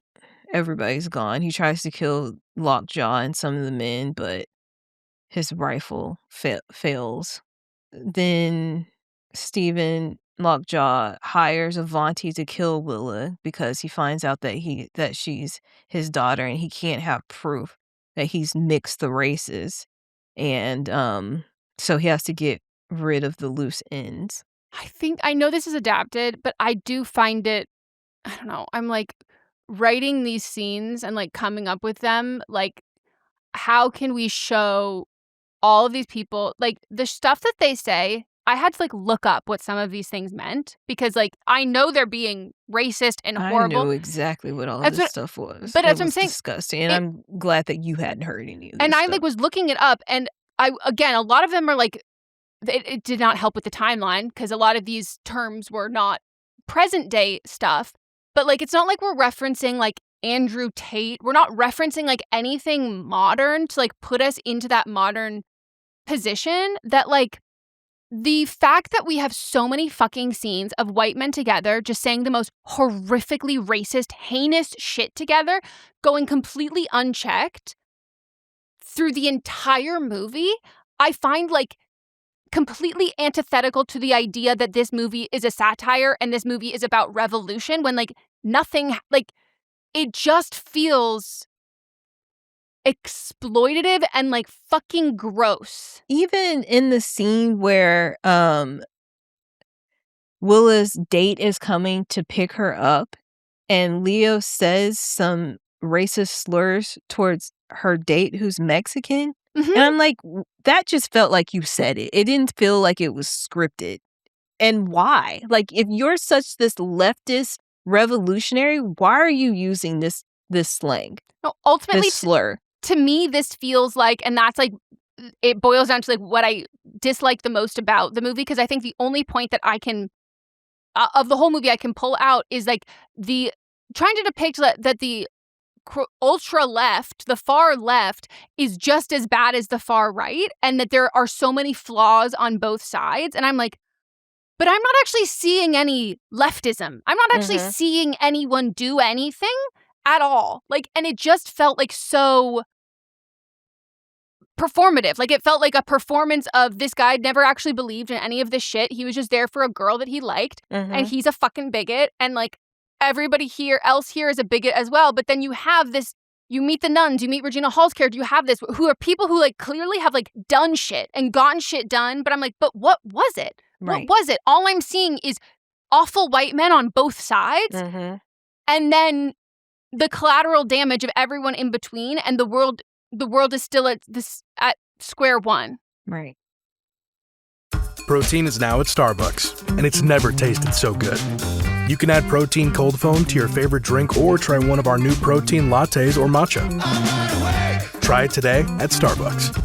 S6: Everybody's gone. He tries to kill Lockjaw and some of the men, but his rifle fails. Then Stephen Lockjaw hires Avanti to kill Willa because he finds out that she's his daughter, and he can't have proof that he's mixed the races. And so he has to get rid of the loose ends.
S5: I know this is adapted, but I do find it, I don't know, I'm like writing these scenes and like coming up with them, like how can we show all of these people, like the stuff that they say, I had to like look up what some of these things meant, because like I know they're being racist and horrible.
S6: I knew exactly what all this stuff was.
S5: But that's what I'm saying.
S6: Disgusting, and I'm glad that you hadn't heard any of this
S5: and I
S6: stuff.
S5: like was looking it up, and a lot of them are like, it did not help with the timeline, because a lot of these terms were not present day stuff. But like, it's not like we're referencing like Andrew Tate. We're not referencing like anything modern to like put us into that modern position. That like the fact that we have so many fucking scenes of white men together just saying the most horrifically racist, heinous shit together, going completely unchecked through the entire movie, I find like completely antithetical to the idea that this movie is a satire and this movie is about revolution when, like, nothing, like, it just feels exploitative and, like, fucking gross.
S6: Even in the scene where Willa's date is coming to pick her up and Leo says some racist slurs towards her date who's Mexican. And I'm like, that just felt like you said it. It didn't feel like it was scripted. And why? Like, if you're such this leftist revolutionary, why are you using this slang?
S5: No, ultimately,
S6: this slur.
S5: To me, this feels like, and that's like, it boils down to like what I dislike the most about the movie, because I think the only point that I can, of the whole movie, I can pull out is like the trying to depict that the ultra left, the far left, is just as bad as the far right, and that there are so many flaws on both sides. And I'm like, but I'm not actually seeing any leftism. I'm not actually seeing anyone do anything at all. Like, and it just felt like so performative. Like, it felt like a performance of this guy never actually believed in any of this shit. He was just there for a girl that he liked, and he's a fucking bigot, and like everybody else here is a bigot as well. But then you have this, you meet the nuns, you meet Regina Hall's character, you have this, who are people who like clearly have like done shit and gotten shit done. But I'm like, but what was it?
S6: Right.
S5: What was it? All I'm seeing is awful white men on both sides. And then the collateral damage of everyone in between, and the world is still at square one.
S6: Right.
S11: Protein is now at Starbucks, and it's never tasted so good. You can add protein cold foam to your favorite drink or try one of our new protein lattes or matcha. Try it today at Starbucks.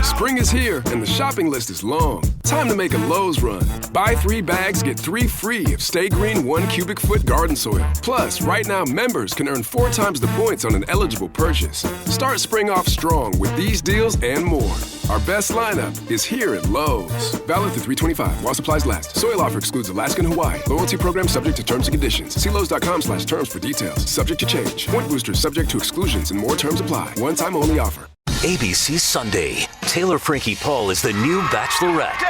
S12: Spring is here, and the shopping list is long. Time to make a Lowe's run. Buy 3 bags, get 3 free of Stay Green 1 cubic foot garden soil. Plus, right now, members can earn 4 times the points on an eligible purchase. Start spring off strong with these deals and more. Our best lineup is here at Lowe's. Valid through 3/25 while supplies last. Soil offer excludes Alaska and Hawaii. Loyalty program subject to terms and conditions. See Lowe's.com/terms for details. Subject to change. Point boosters subject to exclusions and more terms apply. One time only offer.
S13: ABC Sunday. Taylor Frankie Paul is the new Bachelorette.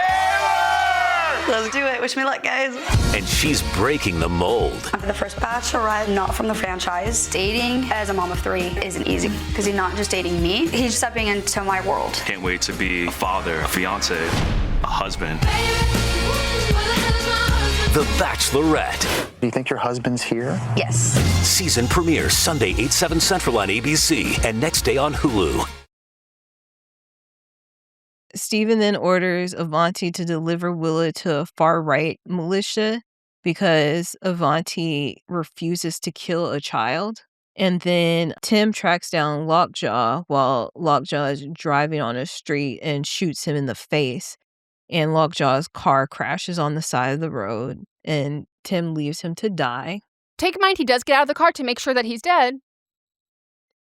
S14: Let's do it. Wish me luck, guys.
S13: And she's breaking the mold.
S14: I'm the first Bachelorette, not from the franchise. Dating as a mom of 3 isn't easy because he's not just dating me, he's stepping into my world.
S15: Can't wait to be a father, a fiance, a husband.
S13: The Bachelorette.
S16: Do you think your husband's here?
S14: Yes.
S13: Season premiere Sunday, 8/7 Central on ABC and next day on Hulu.
S6: Stephen then orders Avanti to deliver Willa to a far-right militia because Avanti refuses to kill a child. And then Tim tracks down Lockjaw while Lockjaw is driving on a street and shoots him in the face. And Lockjaw's car crashes on the side of the road, and Tim leaves him to die.
S5: Take in mind, he does get out of the car to make sure that he's dead.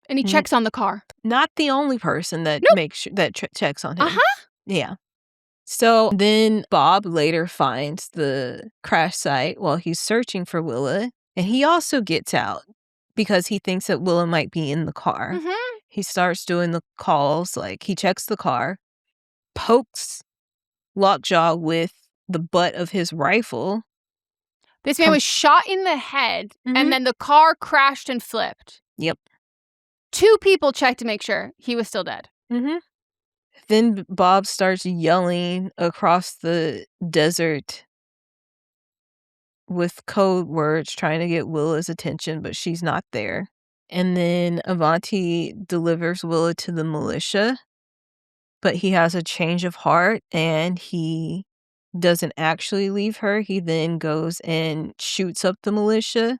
S5: And he checks on the car.
S6: Not the only person that makes sure that checks on him. Yeah. So then Bob later finds the crash site while he's searching for Willa, and he also gets out because he thinks that Willa might be in the car. He starts doing the calls, like he checks the car, pokes Lockjaw with the butt of his rifle.
S5: This man was shot in the head, and then the car crashed and flipped.
S6: Yep.
S5: 2 people checked to make sure he was still dead.
S6: Then Bob starts yelling across the desert with code words, trying to get Willa's attention, but she's not there. And then Avanti delivers Willa to the militia, but he has a change of heart and he doesn't actually leave her. He then goes and shoots up the militia.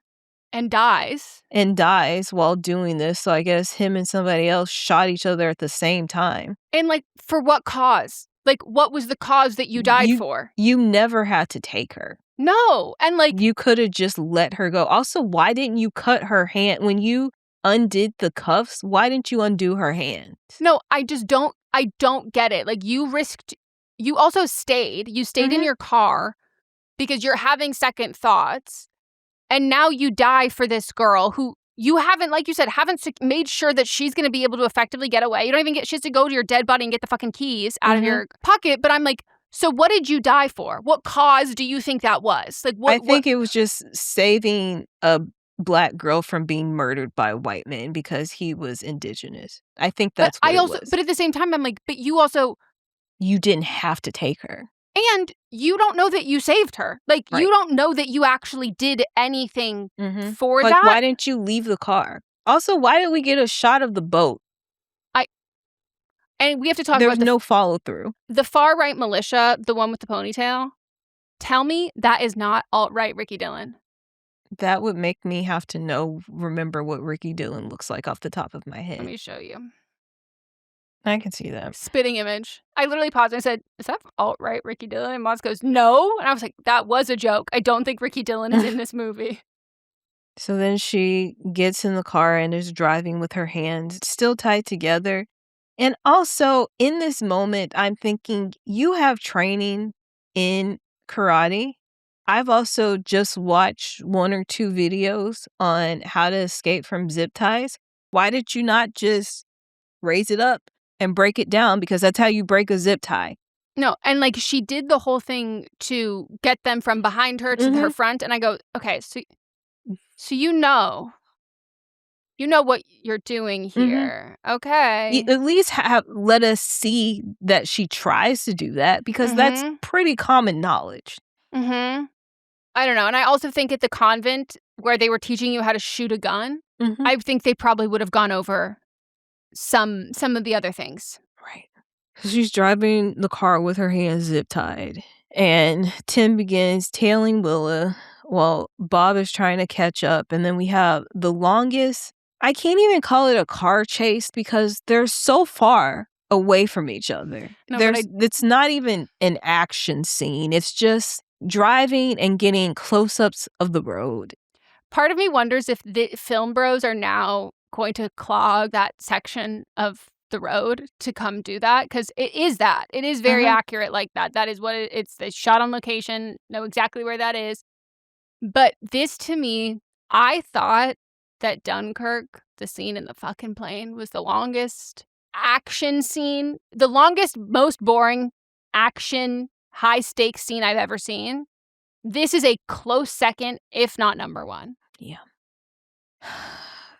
S5: And dies.
S6: And dies while doing this. So I guess him and somebody else shot each other at the same time.
S5: And like, for what cause? Like, what was the cause that you died for?
S6: You never had to take her.
S5: No. And like,
S6: you could have just let her go. Also, why didn't you cut her hand? When you undid the cuffs, why didn't you undo her hand?
S5: No, I don't get it. Like, you also stayed. You stayed in your car because you're having second thoughts. And now you die for this girl who You haven't, like you said, made sure that she's going to be able to effectively get away. You don't even get, she has to go to your dead body and get the fucking keys out of your pocket. But I'm like, so what did you die for? What cause do you think that was? Like,
S6: I think it was just saving a Black girl from being murdered by a white man because he was indigenous. I think that's what it was.
S5: But at the same time, I'm like, but you also...
S6: You didn't have to take her.
S5: And you don't know that you saved her. Like, you don't know that you actually did anything for
S6: like,
S5: that.
S6: Why didn't you leave the car? Also, why did we get a shot of the boat?
S5: And we have to talk
S6: There
S5: about...
S6: was no follow-through.
S5: The far-right militia, the one with the ponytail, tell me that is not alt-right Ricky Dillon.
S6: That would make me have to remember what Ricky Dillon looks like off the top of my head.
S5: Let me show you.
S6: I can see that.
S5: Spitting image. I literally paused and I said, is that alt-right Ricky Dillon? And Moz goes, no. And I was like, that was a joke. I don't think Ricky Dillon is in this movie.
S6: So then she gets in the car and is driving with her hands still tied together. And also, in this moment, I'm thinking, you have training in karate. I've also just watched 1 or 2 videos on how to escape from zip ties. Why did you not just raise it up and break it down? Because that's how you break a zip tie.
S5: No, and like she did the whole thing to get them from behind her to her front. And I go, okay, so you know what you're doing here. Okay.
S6: At least let us see that she tries to do that, because that's pretty common knowledge.
S5: I don't know. And I also think at the convent where they were teaching you how to shoot a gun, I think they probably would have gone over some of the other things.
S6: Right. She's driving the car with her hands zip tied, and Tim begins tailing Willa while Bob is trying to catch up. And then we have the longest... I can't even call it a car chase because they're so far away from each other.
S5: No,
S6: it's not even an action scene. It's just driving and getting close-ups of the road.
S5: Part of me wonders if the film bros are now going to clog that section of the road to come do that, because it is that. It is very accurate like that. That is what it's shot on location, know exactly where that is. But this, to me, I thought that Dunkirk, the scene in the fucking plane, was the longest action scene, the longest, most boring action, high-stakes scene I've ever seen. This is a close second, if not number 1.
S6: Yeah.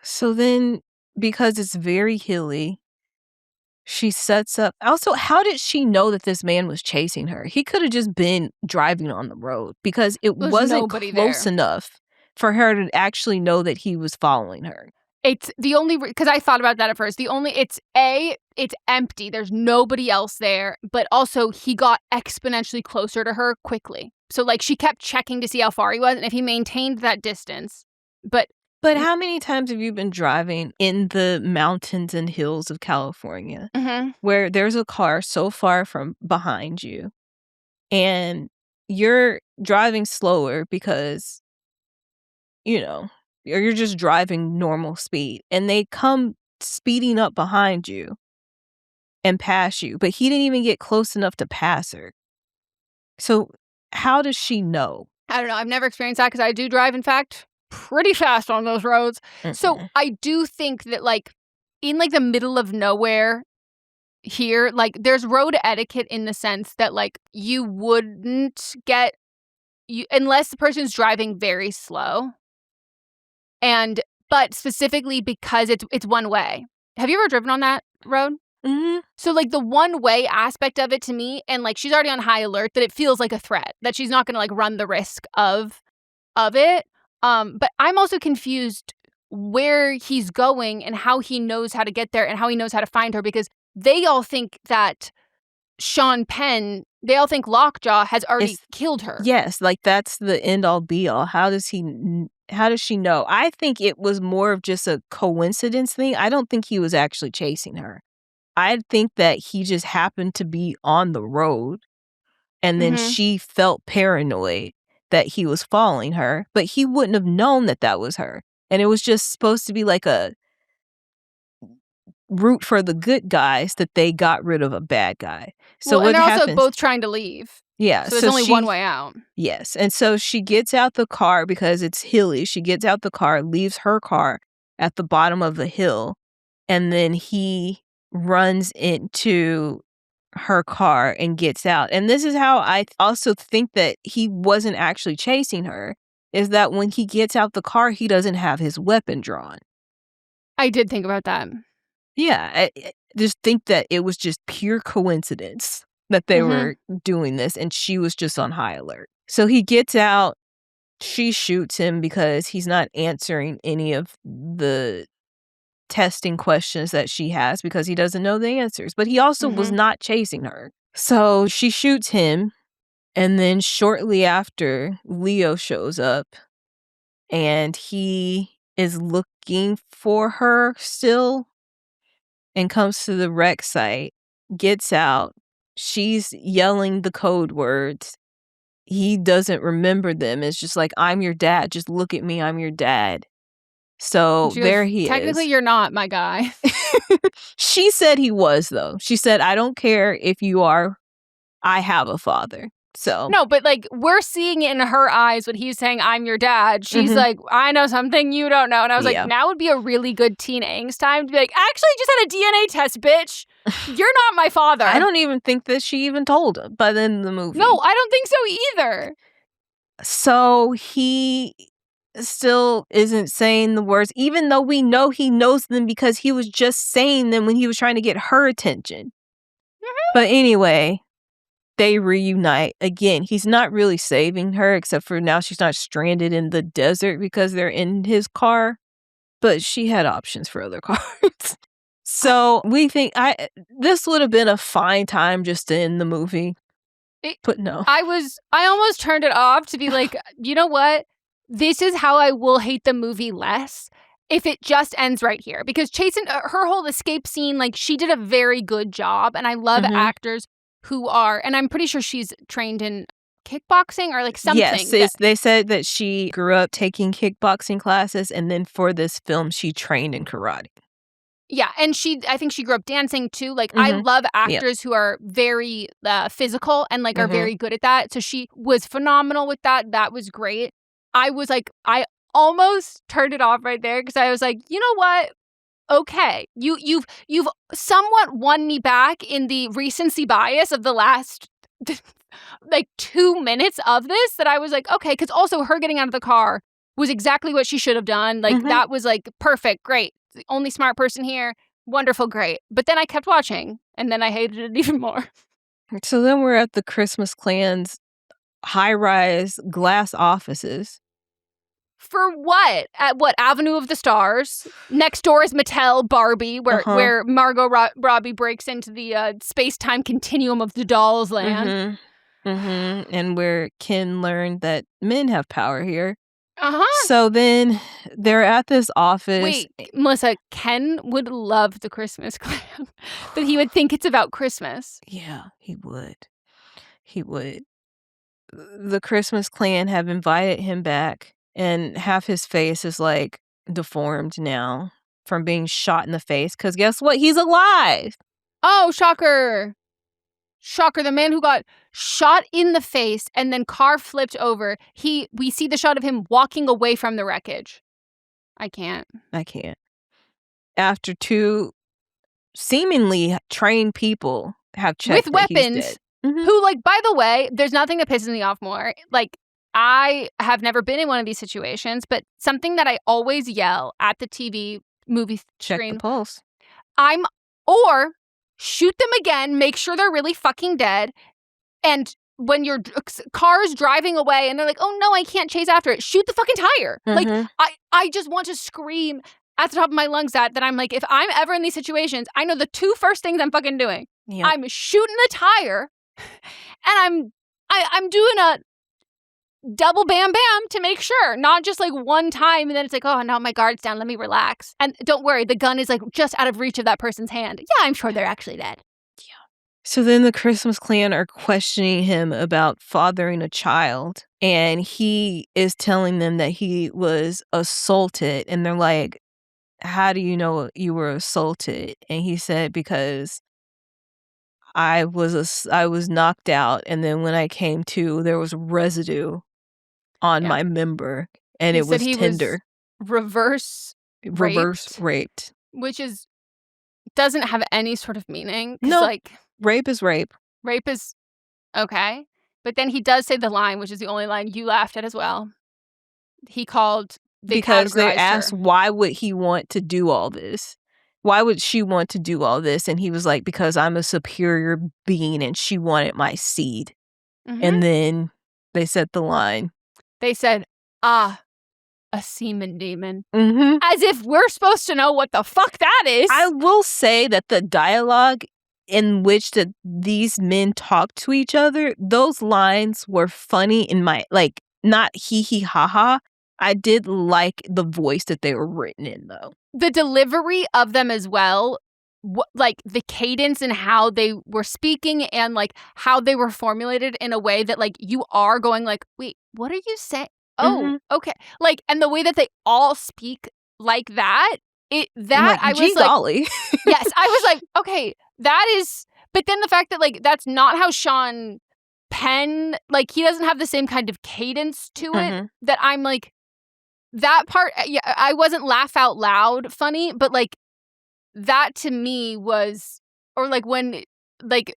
S6: So then, because it's very hilly, she sets up... Also, how did she know that this man was chasing her? He could have just been driving on the road, because it wasn't close enough for her to actually know that he was following her.
S5: It's the only... Because I thought about that at first. It's empty. There's nobody else there. But also, he got exponentially closer to her quickly. So, like, she kept checking to see how far he was and if he maintained that distance. But
S6: how many times have you been driving in the mountains and hills of California where there's a car so far from behind you and you're driving slower because, you're just driving normal speed, and they come speeding up behind you and pass you, but he didn't even get close enough to pass her. So how does she know?
S5: I don't know. I've never experienced that because I do drive, in fact, pretty fast on those roads. So I do think that, like, in, like, the middle of nowhere here, like, there's road etiquette in the sense that, like, you wouldn't get... unless the person's driving very slow. But specifically because it's one way. Have you ever driven on that road? So, like, the one-way aspect of it to me, and, like, she's already on high alert, that it feels like a threat, that she's not going to, like, run the risk of it. But I'm also confused where he's going and how he knows how to get there and how he knows how to find her, because they all think that Sean Penn, they all think Lockjaw has already killed her.
S6: Yes, like, that's the end-all be-all. How does she know? I think it was more of just a coincidence thing. I don't think he was actually chasing her. I think that he just happened to be on the road, and then she felt paranoid that he was following her, but he wouldn't have known that that was her. And it was just supposed to be like a root for the good guys that they got rid of a bad guy. So
S5: and
S6: what
S5: they're
S6: happens,
S5: also both trying to leave.
S6: Yeah.
S5: So there's only one way out.
S6: Yes. And so she gets out the car because it's hilly. She gets out the car, leaves her car, at the bottom of the hill. And then he runs into her car and gets out. And this is how I also think that he wasn't actually chasing her, is that when he gets out the car, he doesn't have his weapon drawn.
S5: I did think about that.
S6: Yeah, I just think that it was just pure coincidence that they were doing this, and she was just on high alert. So he gets out, she shoots him because he's not answering any of the testing questions that she has because he doesn't know the answers. But he also was not chasing her. So she shoots him, and then shortly after, Leo shows up, and he is looking for her still and comes to the wreck site, gets out. She's yelling the code words. He doesn't remember them. It's just like, I'm your dad. Just look at me. I'm your dad. So there he is.
S5: Technically, you're not my guy.
S6: She said he was, though. She said, I don't care if you are. I have a father. So
S5: No, but like we're seeing it in her eyes when he's saying, I'm your dad. She's like, I know something you don't know. And I was like, now would be a really good teen angst time to be like, actually just had a DNA test, bitch. You're not my father.
S6: I don't even think that she even told him by the end of the movie.
S5: No, I don't think so either.
S6: So he still isn't saying the words, even though we know he knows them because he was just saying them when he was trying to get her attention. But anyway, they reunite. Again, he's not really saving her, except for now she's not stranded in the desert because they're in his car. But she had options for other cars. So we think this would have been a fine time just to end the movie. But no.
S5: I almost turned it off to be like, you know what? This is how I will hate the movie less if it just ends right here. Because chasing her whole escape scene, like she did a very good job. And I love actors who are, and I'm pretty sure she's trained in kickboxing or like something.
S6: Yes, they said that she grew up taking kickboxing classes, and then for this film, she trained in karate.
S5: Yeah, and I think she grew up dancing too. Like, I love actors who are very physical and like are very good at that. So she was phenomenal with that. That was great. I was like, I almost turned it off right there because I was like, you know what? Okay, you've somewhat won me back in the recency bias of the last like 2 minutes of this, that I was like, okay, because also her getting out of the car was exactly what she should have done. Like that was like perfect, great, the only smart person here, wonderful, great. But then I kept watching, and then I hated it even more.
S6: So then we're at the Christmas Clan's high-rise glass offices.
S5: For what? At what? Avenue of the Stars. Next door is Mattel Barbie, where Margot Robbie breaks into the space-time continuum of the dolls land.
S6: And where Ken learned that men have power here. So then they're at this office.
S5: Wait, Melissa, Ken would love the Christmas Clan. That he would think it's about Christmas.
S6: Yeah, he would. He would. The Christmas Clan have invited him back. And half his face is like deformed now from being shot in the face. Because guess what? He's alive.
S5: Oh, shocker. Shocker. The man who got shot in the face and then car flipped over. We see the shot of him walking away from the wreckage. I can't.
S6: After 2 seemingly trained people have checked
S5: with
S6: that
S5: weapons.
S6: He's dead.
S5: Who, like, by the way, there's nothing that pisses me off more. Like, I have never been in one of these situations, but something that I always yell at the TV movie
S6: Check
S5: screen.
S6: the pulse.
S5: Or shoot them again, make sure they're really fucking dead. And when your car's driving away and they're like, oh no, I can't chase after it, shoot the fucking tire. Like, I just want to scream at the top of my lungs that I'm like, if I'm ever in these situations, I know the 2 first things I'm fucking doing. Yep. I'm shooting the tire and I'm doing a double bam bam to make sure, not just like one time and then it's like, oh no, my guard's down, let me relax. And don't worry, the gun is like just out of reach of that person's hand. Yeah, I'm sure they're actually dead.
S6: Yeah. So then the Christmas Clan are questioning him about fathering a child, and he is telling them that he was assaulted, and they're like, how do you know you were assaulted? And he said, because I was knocked out, and then when I came to, there was residue on my member, and it was tender.
S5: Reverse
S6: reverse raped.
S5: Which doesn't have any sort of meaning.
S6: No,
S5: like,
S6: rape is rape.
S5: Rape is okay. But then he does say the line, which is the only line you laughed at as well. They
S6: because they
S5: categorized
S6: asked
S5: her.
S6: why would he want to do all this? Why would she want to do all this? And he was like, because I'm a superior being and she wanted my seed.
S5: Mhm.
S6: And then they said the line.
S5: They said, a semen demon.
S6: Mm-hmm.
S5: As if we're supposed to know what the fuck that is.
S6: I will say that the dialogue in which these men talk to each other, those lines were funny in my, like, not hee hee ha ha. I did like the voice that they were written in, though.
S5: The delivery of them as well, like the cadence and how they were speaking and like how they were formulated in a way that like you are going like, wait, what are you saying? Oh, okay. Like, and the way that they all speak like that, I was like,
S6: golly.
S5: yes, I was like, okay, that is, but then the fact that like, that's not how Sean Penn, like he doesn't have the same kind of cadence to it that I'm like, that part, yeah, I wasn't laugh out loud funny, but like that to me was, or like when like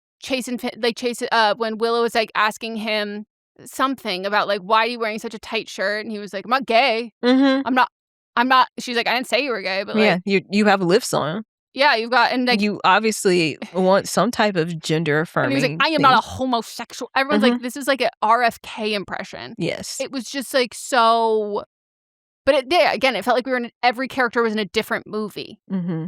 S5: when Willow was like asking him something about like, why are you wearing such a tight shirt? And he was like, I'm not gay. I'm not. She's like, I didn't say you were gay, but like,
S6: yeah, you have lifts on.
S5: Yeah, you've got, and like,
S6: you obviously want some type of gender affirming.
S5: And he was like, I am not a homosexual. Everyone's like, this is like an RFK impression.
S6: Yes.
S5: It was just like so, but again, it felt like every character was in a different movie.
S6: Mm-hmm.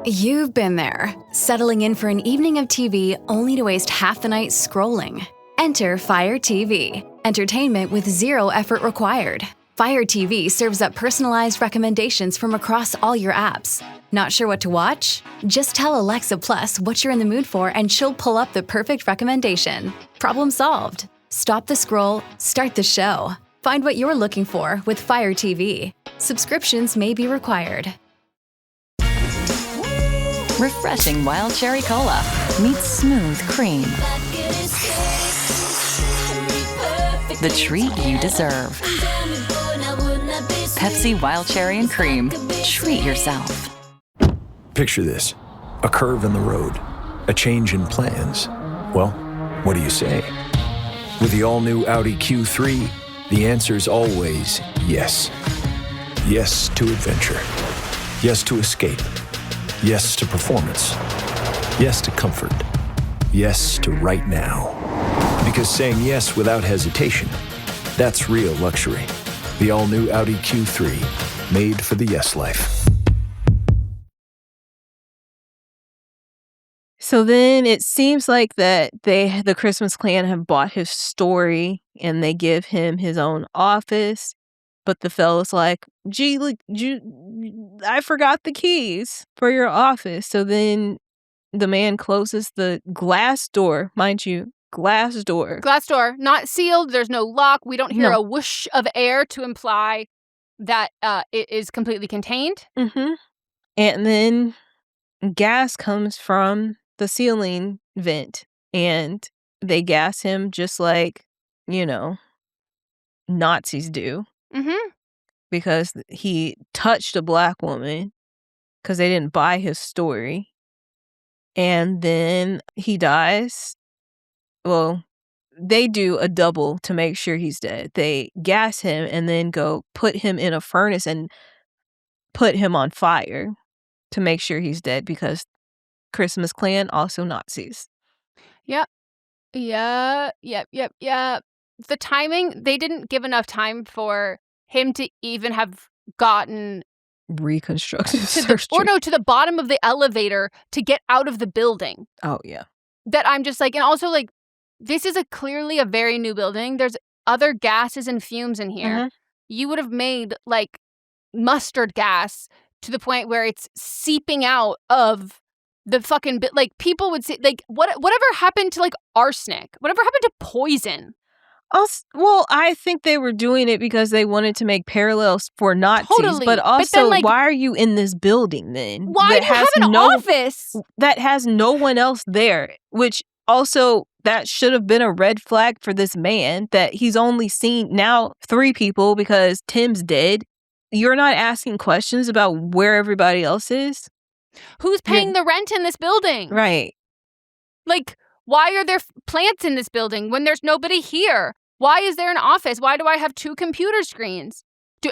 S7: You've been there, settling in for an evening of TV only to waste half the night scrolling. Enter Fire TV, entertainment with zero effort required. Fire TV serves up personalized recommendations from across all your apps. Not sure what to watch? Just tell Alexa Plus what you're in the mood for and she'll pull up the perfect recommendation. Problem solved. Stop the scroll, start the show. Find what you're looking for with Fire TV. Subscriptions may be required.
S16: Refreshing wild cherry cola meets smooth cream. The treat you deserve. Pepsi Wild Cherry and Cream. Treat yourself.
S17: Picture this. A curve in the road. A change in plans. Well, what do you say? With the all-new Audi Q3, the answer's always yes. Yes to adventure. Yes to escape. Yes to performance. Yes to comfort. Yes to right now. Because saying yes without hesitation, that's real luxury. The all-new Audi Q3, made for the yes life.
S6: So then it seems like that the Christmas Clan have bought his story and they give him his own office. But the fellow's like, gee, look, I forgot the keys for your office. So then the man closes the glass door, mind you, glass door.
S5: Glass door, not sealed. There's no lock. We don't hear a whoosh of air to imply that it is completely contained.
S6: Mm-hmm. And then gas comes from the ceiling vent and they gas him just like, Nazis do.
S5: Mm-hmm.
S6: Because he touched a black woman because they didn't buy his story. And then he dies. Well, they do a double to make sure he's dead. They gas him and then go put him in a furnace and put him on fire to make sure he's dead because Christmas Clan, also Nazis.
S5: Yep. Yeah. The timing, they didn't give enough time for him to even have gotten
S6: reconstructive surgery.
S5: To the bottom of the elevator to get out of the building.
S6: Oh, yeah.
S5: That I'm just like, and also like, this is clearly a very new building. There's other gases and fumes in here.
S6: Mm-hmm.
S5: You would have made like mustard gas to the point where it's seeping out of the fucking bit. Like people would say, like, whatever happened to like arsenic? Whatever happened to poison?
S6: Well, I think they were doing it because they wanted to make parallels for Nazis.
S5: Totally.
S6: But also,
S5: then, like,
S6: why are you in this building then?
S5: Why do you have an office?
S6: That has no one else there, which also that should have been a red flag for this man that he's only seen now 3 people because Tim's dead. You're not asking questions about where everybody else is.
S5: Who's paying the rent in this building?
S6: Right.
S5: Like, why are there plants in this building when there's nobody here? Why is there an office? Why do I have 2 computer screens?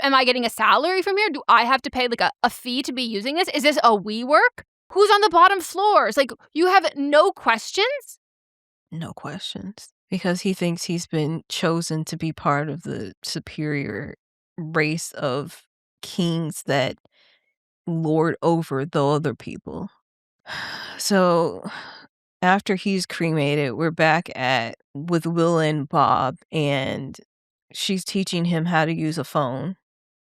S5: Am I getting a salary from here? Do I have to pay like a fee to be using this? Is this a WeWork? Who's on the bottom floors? Like, you have no questions?
S6: No questions. Because he thinks he's been chosen to be part of the superior race of kings that lord over the other people. So after he's cremated, we're back with Willa and Bob, and she's teaching him how to use a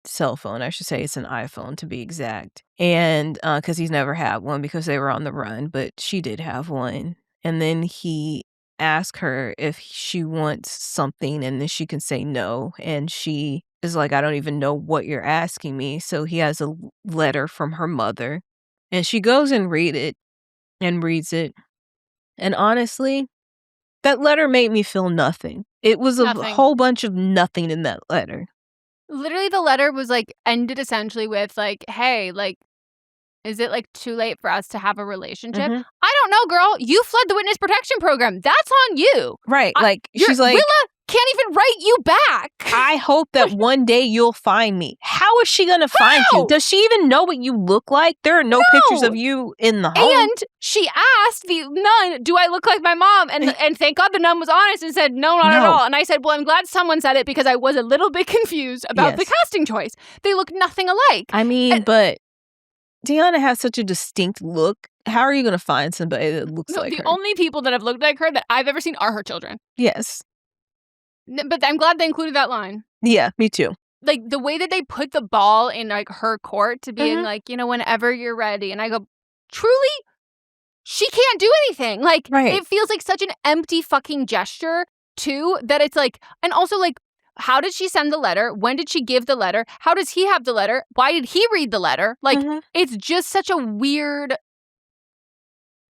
S6: cell phone. I should say it's an iPhone to be exact. And because he's never had one because they were on the run, but she did have one. And then he asks her if she wants something, and then she can say no. And she is like, I don't even know what you're asking me. So he has a letter from her mother, and she goes and reads it. And honestly, that letter made me feel nothing. It was a whole bunch of nothing in that letter.
S5: Literally, the letter was like ended essentially with like, hey, like, is it like too late for us to have a relationship?
S6: Mhm.
S5: I don't know, girl. You fled the witness protection program. That's on you.
S6: Right. Like, she's like,
S5: Willa can't even write you back.
S6: I hope that one day you'll find me. How is she going to find you? Does she even know what you look like? There are no pictures of you in the home.
S5: And she asked the nun, do I look like my mom? And thank God the nun was honest and said, no, not at all. And I said, well, I'm glad someone said it because I was a little bit confused about the casting choice. They look nothing alike.
S6: I mean, but Deanna has such a distinct look. How are you going to find somebody that looks like her?
S5: The only people that have looked like her that I've ever seen are her children.
S6: Yes.
S5: But I'm glad they included that line.
S6: Yeah, me too.
S5: Like, the way that they put the ball in, like, her court to being like, you know, whenever you're ready. And I go, truly? She can't do anything. Like, it feels like such an empty fucking gesture, too, that it's like, and also, like, how did she send the letter? When did she give the letter? How does he have the letter? Why did he read the letter? Like, it's just such a weird,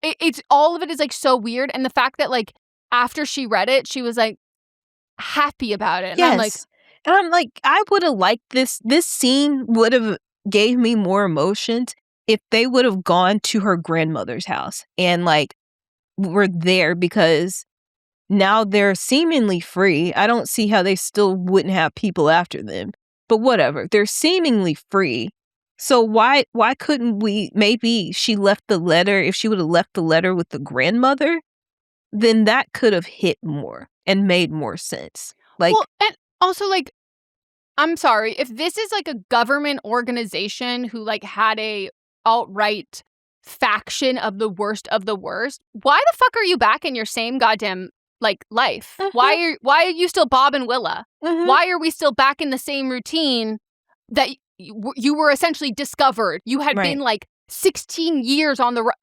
S5: it's all of it is, like, so weird. And the fact that, like, after she read it, she was, like, happy about it.
S6: Yes. And I'm like, I would have liked this. This scene would have gave me more emotions if they would have gone to her grandmother's house and like were there, because now they're seemingly free. I don't see how they still wouldn't have people after them, but whatever. They're seemingly free. So why couldn't we, maybe she left the letter, if she would have left the letter with the grandmother, then that could have hit more and made more sense. Like,
S5: well, and also, like, I'm sorry, if this is like a government organization who like had a alt-right faction of the worst, why the fuck are you back in your same goddamn like life? Why are you still Bob and Willa? Why are we still back in the same routine that you were essentially discovered? You had been like 16 years on the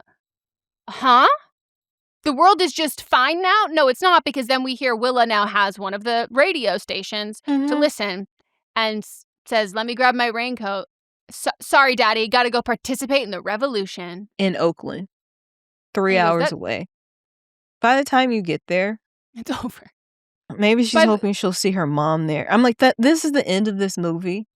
S5: huh? The world is just fine now? No, it's not, because then we hear Willa now has one of the radio stations to listen and says, let me grab my raincoat. Sorry, Daddy, got to go participate in the revolution.
S6: In Oakland, 3 hours away. By the time you get there,
S5: it's over.
S6: Maybe she's hoping she'll see her mom there. I'm like, this is the end of this movie.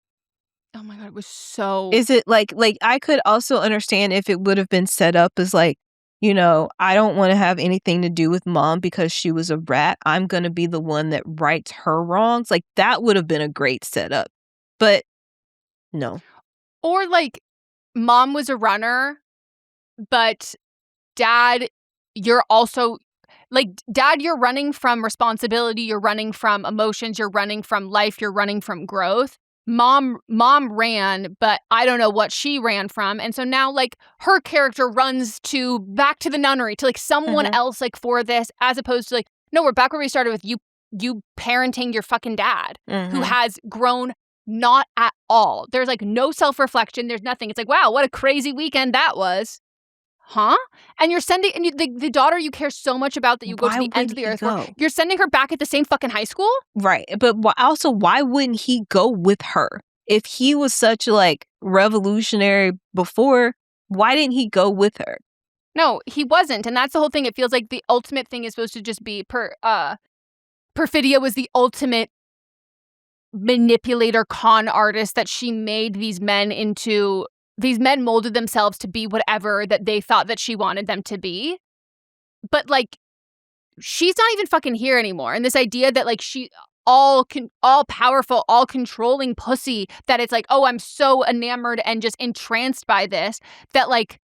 S5: Oh my God, it was so...
S6: Is it like I could also understand if it would have been set up as like, you know, I don't want to have anything to do with mom because she was a rat. I'm going to be the one that rights her wrongs. Like, that would have been a great setup. But no.
S5: Or like, mom was a runner, but dad, you're also... Like, Dad, you're running from responsibility, you're running from emotions, you're running from life, you're running from growth. Mom ran, but I don't know what she ran from. And so now, like, her character runs back to the nunnery, to, like, someone else, like, for this, as opposed to, like, no, we're back where we started with you parenting your fucking dad, who has grown not at all. There's, like, no self-reflection. There's nothing. It's like, wow, what a crazy weekend that was. Huh? And you're sending the daughter you care so much about that you go to the end of the earth for. You're sending her back at the same fucking high school?
S6: Right. But also, why wouldn't he go with her? If he was such like revolutionary before, why didn't he go with her?
S5: No, he wasn't. And that's the whole thing. It feels like the ultimate thing is supposed to just be Perfidia was the ultimate manipulator con artist that she made these men into. These men molded themselves to be whatever that they thought that she wanted them to be. But like, she's not even fucking here anymore. And this idea that like she all powerful, all controlling pussy, that it's like, oh, I'm so enamored and just entranced by this that like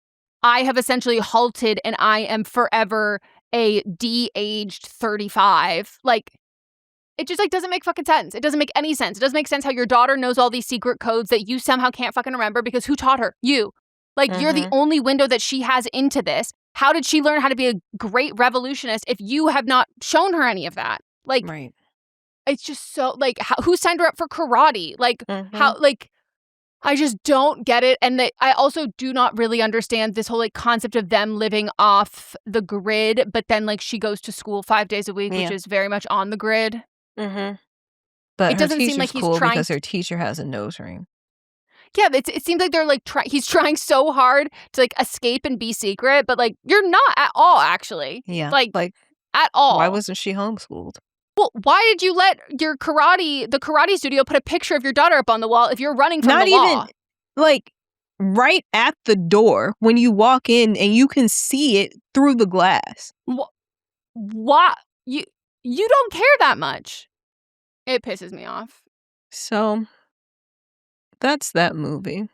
S5: I have essentially halted and I am forever a de-aged 35. Like, it just like doesn't make fucking sense. It doesn't make any sense. It doesn't make sense how your daughter knows all these secret codes that you somehow can't fucking remember because who taught her? You. Like, you're the only window that she has into this. How did she learn how to be a great revolutionist if you have not shown her any of that? Like, it's just so, like, who signed her up for karate? Like, how, like, I just don't get it. And I also do not really understand this whole, like, concept of them living off the grid, but then, like, she goes to school 5 days a week, which is very much on the grid.
S6: But
S5: it doesn't seem like he's
S6: cool
S5: trying
S6: because her teacher has a nose ring.
S5: Yeah, it seems like they're like he's trying so hard to like escape and be secret, but like you're not at all, actually.
S6: Yeah,
S5: like at all.
S6: Why wasn't she homeschooled?
S5: Well, why did you let the karate studio put a picture of your daughter up on the wall if you're running from the law?
S6: Not even like right at the door when you walk in and you can see it through the glass.
S5: Why you don't care that much? It pisses me off.
S6: So that's that movie.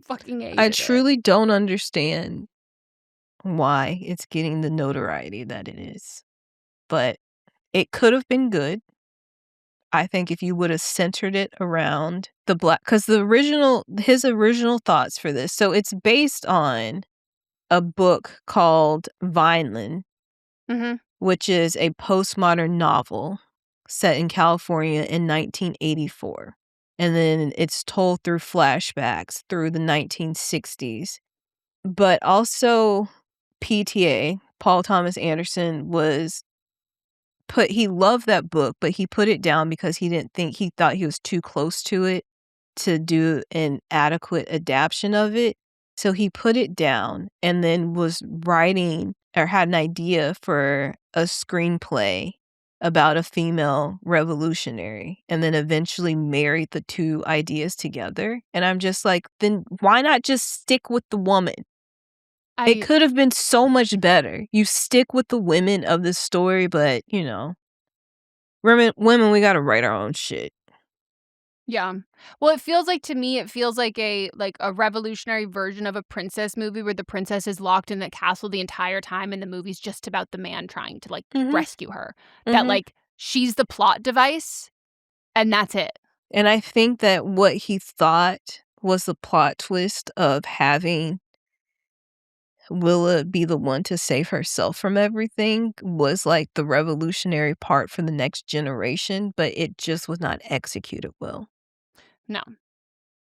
S5: Fucking hated
S6: I
S5: it.
S6: truly don't understand why it's getting the notoriety that it is. But it could have been good. I think if you would have centered it around the black, because his original thoughts for this. So it's based on a book called Vineland, which is a postmodern novel set in California in 1984. And then it's told through flashbacks through the 1960s. But also PTA, Paul Thomas Anderson, he loved that book, but he put it down because he thought he was too close to it to do an adequate adaptation of it. So he put it down and then was writing or had an idea for a screenplay about a female revolutionary and then eventually married the two ideas together. And I'm just like, then why not just stick with the woman? It could have been so much better. You stick with the women of the story, but, you know, women, we got to write our own shit.
S5: Yeah. Well, to me, it feels like a revolutionary version of a princess movie where the princess is locked in the castle the entire time and the movie's just about the man trying to like rescue her. That like she's the plot device and that's it.
S6: And I think that what he thought was the plot twist of having Willa be the one to save herself from everything was like the revolutionary part for the next generation, but it just was not executed well.
S5: No,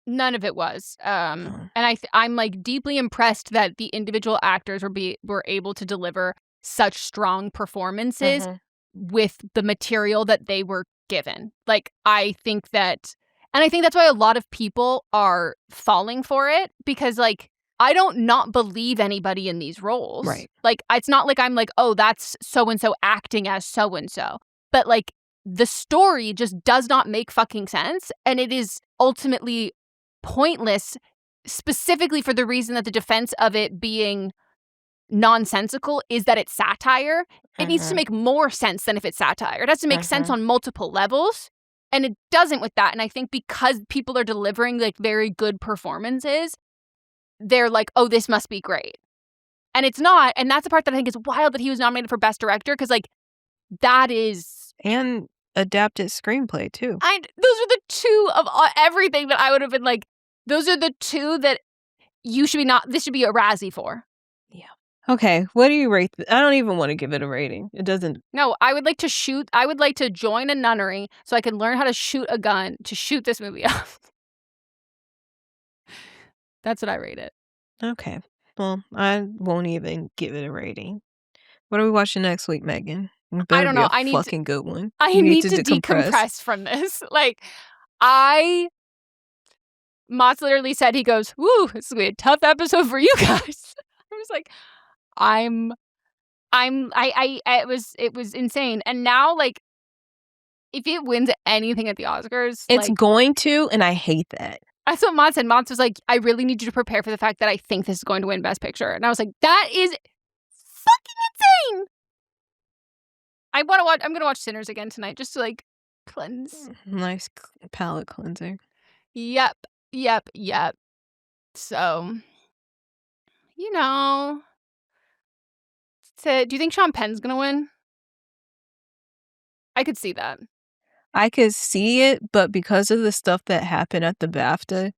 S5: none of it was. And I'm like deeply impressed that the individual actors were able to deliver such strong performances with the material that they were given. Like, I think that's why a lot of people are falling for it, because like, I don't not believe anybody in these roles.
S6: Right.
S5: Like, it's not like I'm like, oh, that's so-and-so acting as so-and-so. But like, the story just does not make fucking sense. And it is ultimately pointless, specifically for the reason that the defense of it being nonsensical is that it's satire. It needs to make more sense than if it's satire. It has to make sense on multiple levels. And it doesn't with that. And I think because people are delivering like very good performances, they're like, oh, this must be great. And it's not. And that's the part that I think is wild that he was nominated for Best Director, because like that is...
S6: And adapted screenplay too.
S5: Those are the two of everything that I would have been like, those are the two that this should be a Razzie for.
S6: Yeah. Okay, what do you rate I don't even want to give it a rating. It doesn't...
S5: No, I would like to join a nunnery so I can learn how to shoot a gun to shoot this movie up. That's what I rate it.
S6: Okay. Well, I won't even give it a rating. What are we watching next week, Megan?
S5: I don't know.
S6: I need fucking good one.
S5: I need to decompress from this. Like, Mott's literally said, he goes, "Woo, this is gonna be a tough episode for you guys." I was like, it was insane. And now, like, if it wins anything at the Oscars,
S6: It's
S5: like,
S6: going to, and I hate that.
S5: that's what Mont said. Mont was like, I really need you to prepare for the fact that I think this is going to win Best Picture. And I was like, that is fucking insane. I'm gonna watch Sinners again tonight just to, like, cleanse.
S6: Nice palate cleanser.
S5: Yep. So, you know, do you think Sean Penn's gonna win? I could see that.
S6: I could see it, but because of the stuff that happened at the BAFTA,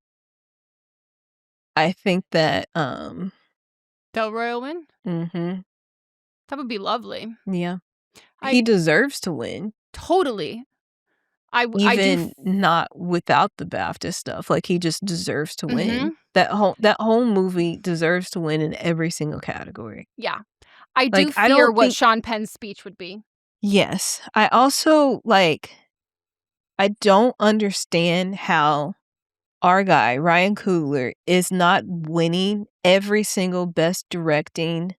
S6: I think that
S5: Delroy will win?
S6: Mm-hmm.
S5: That would be lovely.
S6: Yeah. He deserves to win.
S5: Totally.
S6: Even not without the BAFTA stuff. Like, he just deserves to win. That whole movie deserves to win in every single category.
S5: Yeah. I do
S6: Like,
S5: fear what Sean Penn's speech would be.
S6: Yes. I also, like, I don't understand how our guy, Ryan Coogler, is not winning every single Best Directing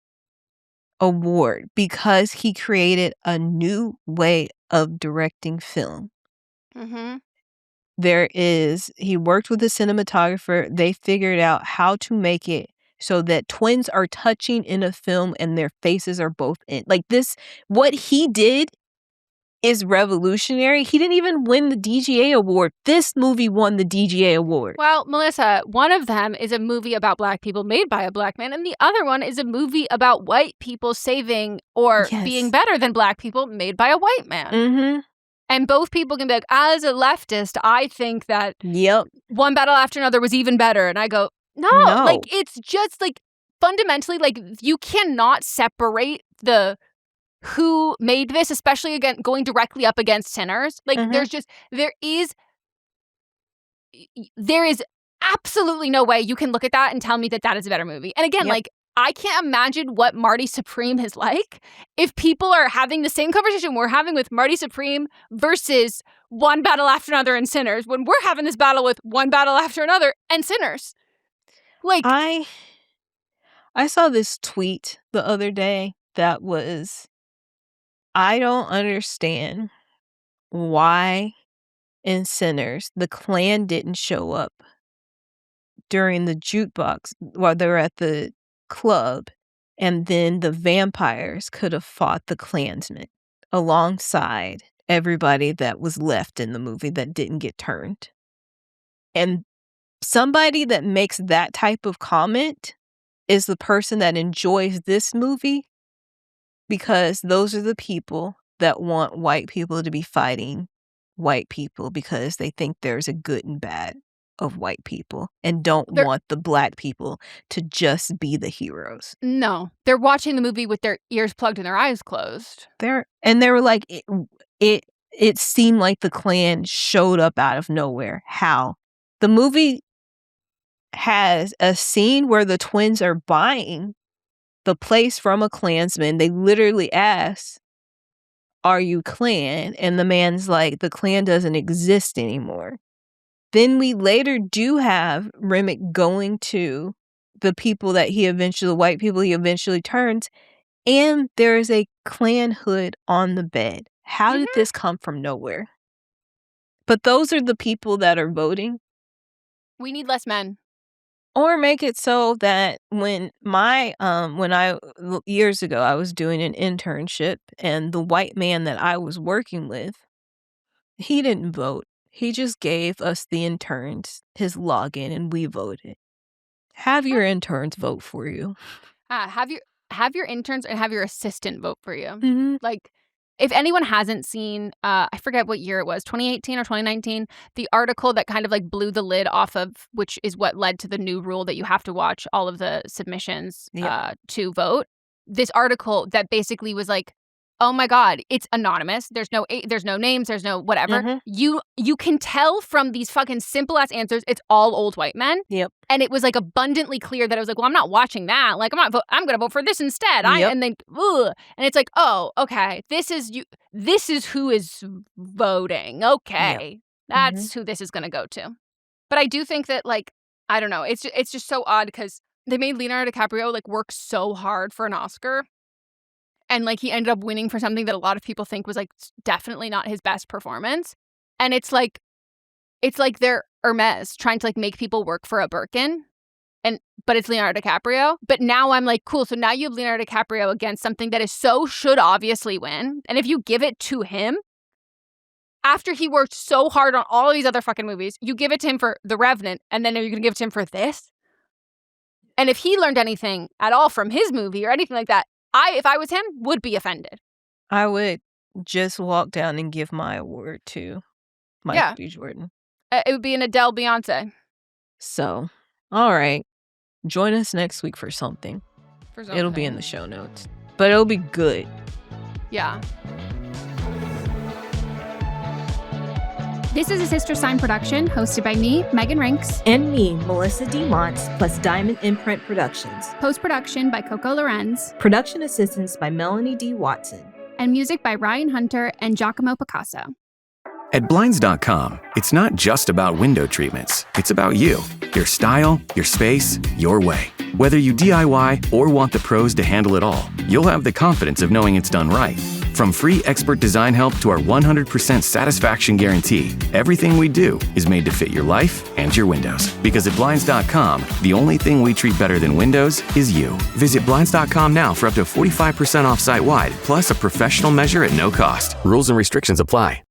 S6: award because he created a new way of directing film.
S5: Mm-hmm.
S6: He worked with a cinematographer. They figured out how to make it so that twins are touching in a film and their faces are both in. Like, this, what he did is revolutionary. He didn't even win the DGA award. This movie won the DGA award.
S5: Well, Melissa, one of them is a movie about Black people made by a Black man, and the other one is a movie about white people saving or being better than Black people made by a white man.
S6: Mm-hmm.
S5: And both people can be like, as a leftist, I think that One Battle After Another was even better. And I go, no. Like, it's just, like, fundamentally, like, you cannot separate the who made this, especially again going directly up against Sinners. Like, there is absolutely no way you can look at that and tell me that that is a better movie. And again, like, I can't imagine what Marty Supreme is like if people are having the same conversation we're having with Marty Supreme versus One Battle After Another and Sinners, when we're having this battle with One Battle After Another and Sinners. Like,
S6: I saw this tweet the other day that was, I don't understand why in Sinners the Klan didn't show up during the jukebox while they were at the club, and then the vampires could have fought the Klansmen alongside everybody that was left in the movie that didn't get turned. And somebody that makes that type of comment is the person that enjoys this movie, because those are the people that want white people to be fighting white people because they think there's a good and bad of white people and don't want the Black people to just be the heroes.
S5: No, they're watching the movie with their ears plugged and their eyes closed.
S6: They were like, it seemed like the Klan showed up out of nowhere. How? The movie has a scene where the twins are buying the place from a Klansman. They literally ask, "Are you Klan?" And the man's like, "The Klan doesn't exist anymore." Then we later do have Remick going to the people that the white people he eventually turns, and there is a Klan hood on the bed. How did this come from nowhere? But those are the people that are voting.
S5: We need less men.
S6: Or make it so that when years ago, I was doing an internship, and the white man that I was working with, he didn't vote. He just gave us the interns his login, and we voted. Have your interns vote for you.
S5: Have your interns and have your assistant vote for you.
S6: Mm-hmm.
S5: Like, if anyone hasn't seen, I forget what year it was, 2018 or 2019, the article that kind of like blew the lid off of, which is what led to the new rule that you have to watch all of the submissions to vote. This article that basically was like, oh my God, it's anonymous. There's no names. There's no whatever.
S6: Mm-hmm.
S5: You can tell from these fucking simple ass answers, it's all old white men.
S6: Yep.
S5: And it was like abundantly clear that I was like, well, I'm not watching that. Like, I'm going to vote for this instead. And then, ugh. And it's like, oh, okay, this is who is voting. Okay,
S6: yep.
S5: That's who this is going to go to. But I do think that, like, I don't know. It's just so odd because they made Leonardo DiCaprio like work so hard for an Oscar. And like he ended up winning for something that a lot of people think was like definitely not his best performance. And it's like they're Hermes trying to like make people work for a Birkin. But it's Leonardo DiCaprio. But now I'm like, cool. So now you have Leonardo DiCaprio against something that should obviously win. And if you give it to him, after he worked so hard on all of these other fucking movies, you give it to him for The Revenant, and then are you going to give it to him for this? And if he learned anything at all from his movie or anything like that, if I was him, would be offended.
S6: I would just walk down and give my award to Michael B. Jordan.
S5: It would be an Adele Beyonce.
S6: So, all right. Join us next week for something. It'll be in the show notes. But it'll be good.
S5: Yeah.
S18: This is a Sister Sign production hosted by me, Megan Rinks.
S19: And me, Melissa D. Montz, plus Diamond Imprint Productions.
S18: Post-production by Coco Lorenz.
S19: Production assistance by Melanie D. Watson.
S18: And music by Ryan Hunter and Giacomo Picasso.
S20: At Blinds.com, it's not just about window treatments. It's about you, your style, your space, your way. Whether you DIY or want the pros to handle it all, you'll have the confidence of knowing it's done right. From free expert design help to our 100% satisfaction guarantee, everything we do is made to fit your life and your windows. Because at Blinds.com, the only thing we treat better than windows is you. Visit Blinds.com now for up to 45% off site-wide, plus a professional measure at no cost. Rules and restrictions apply.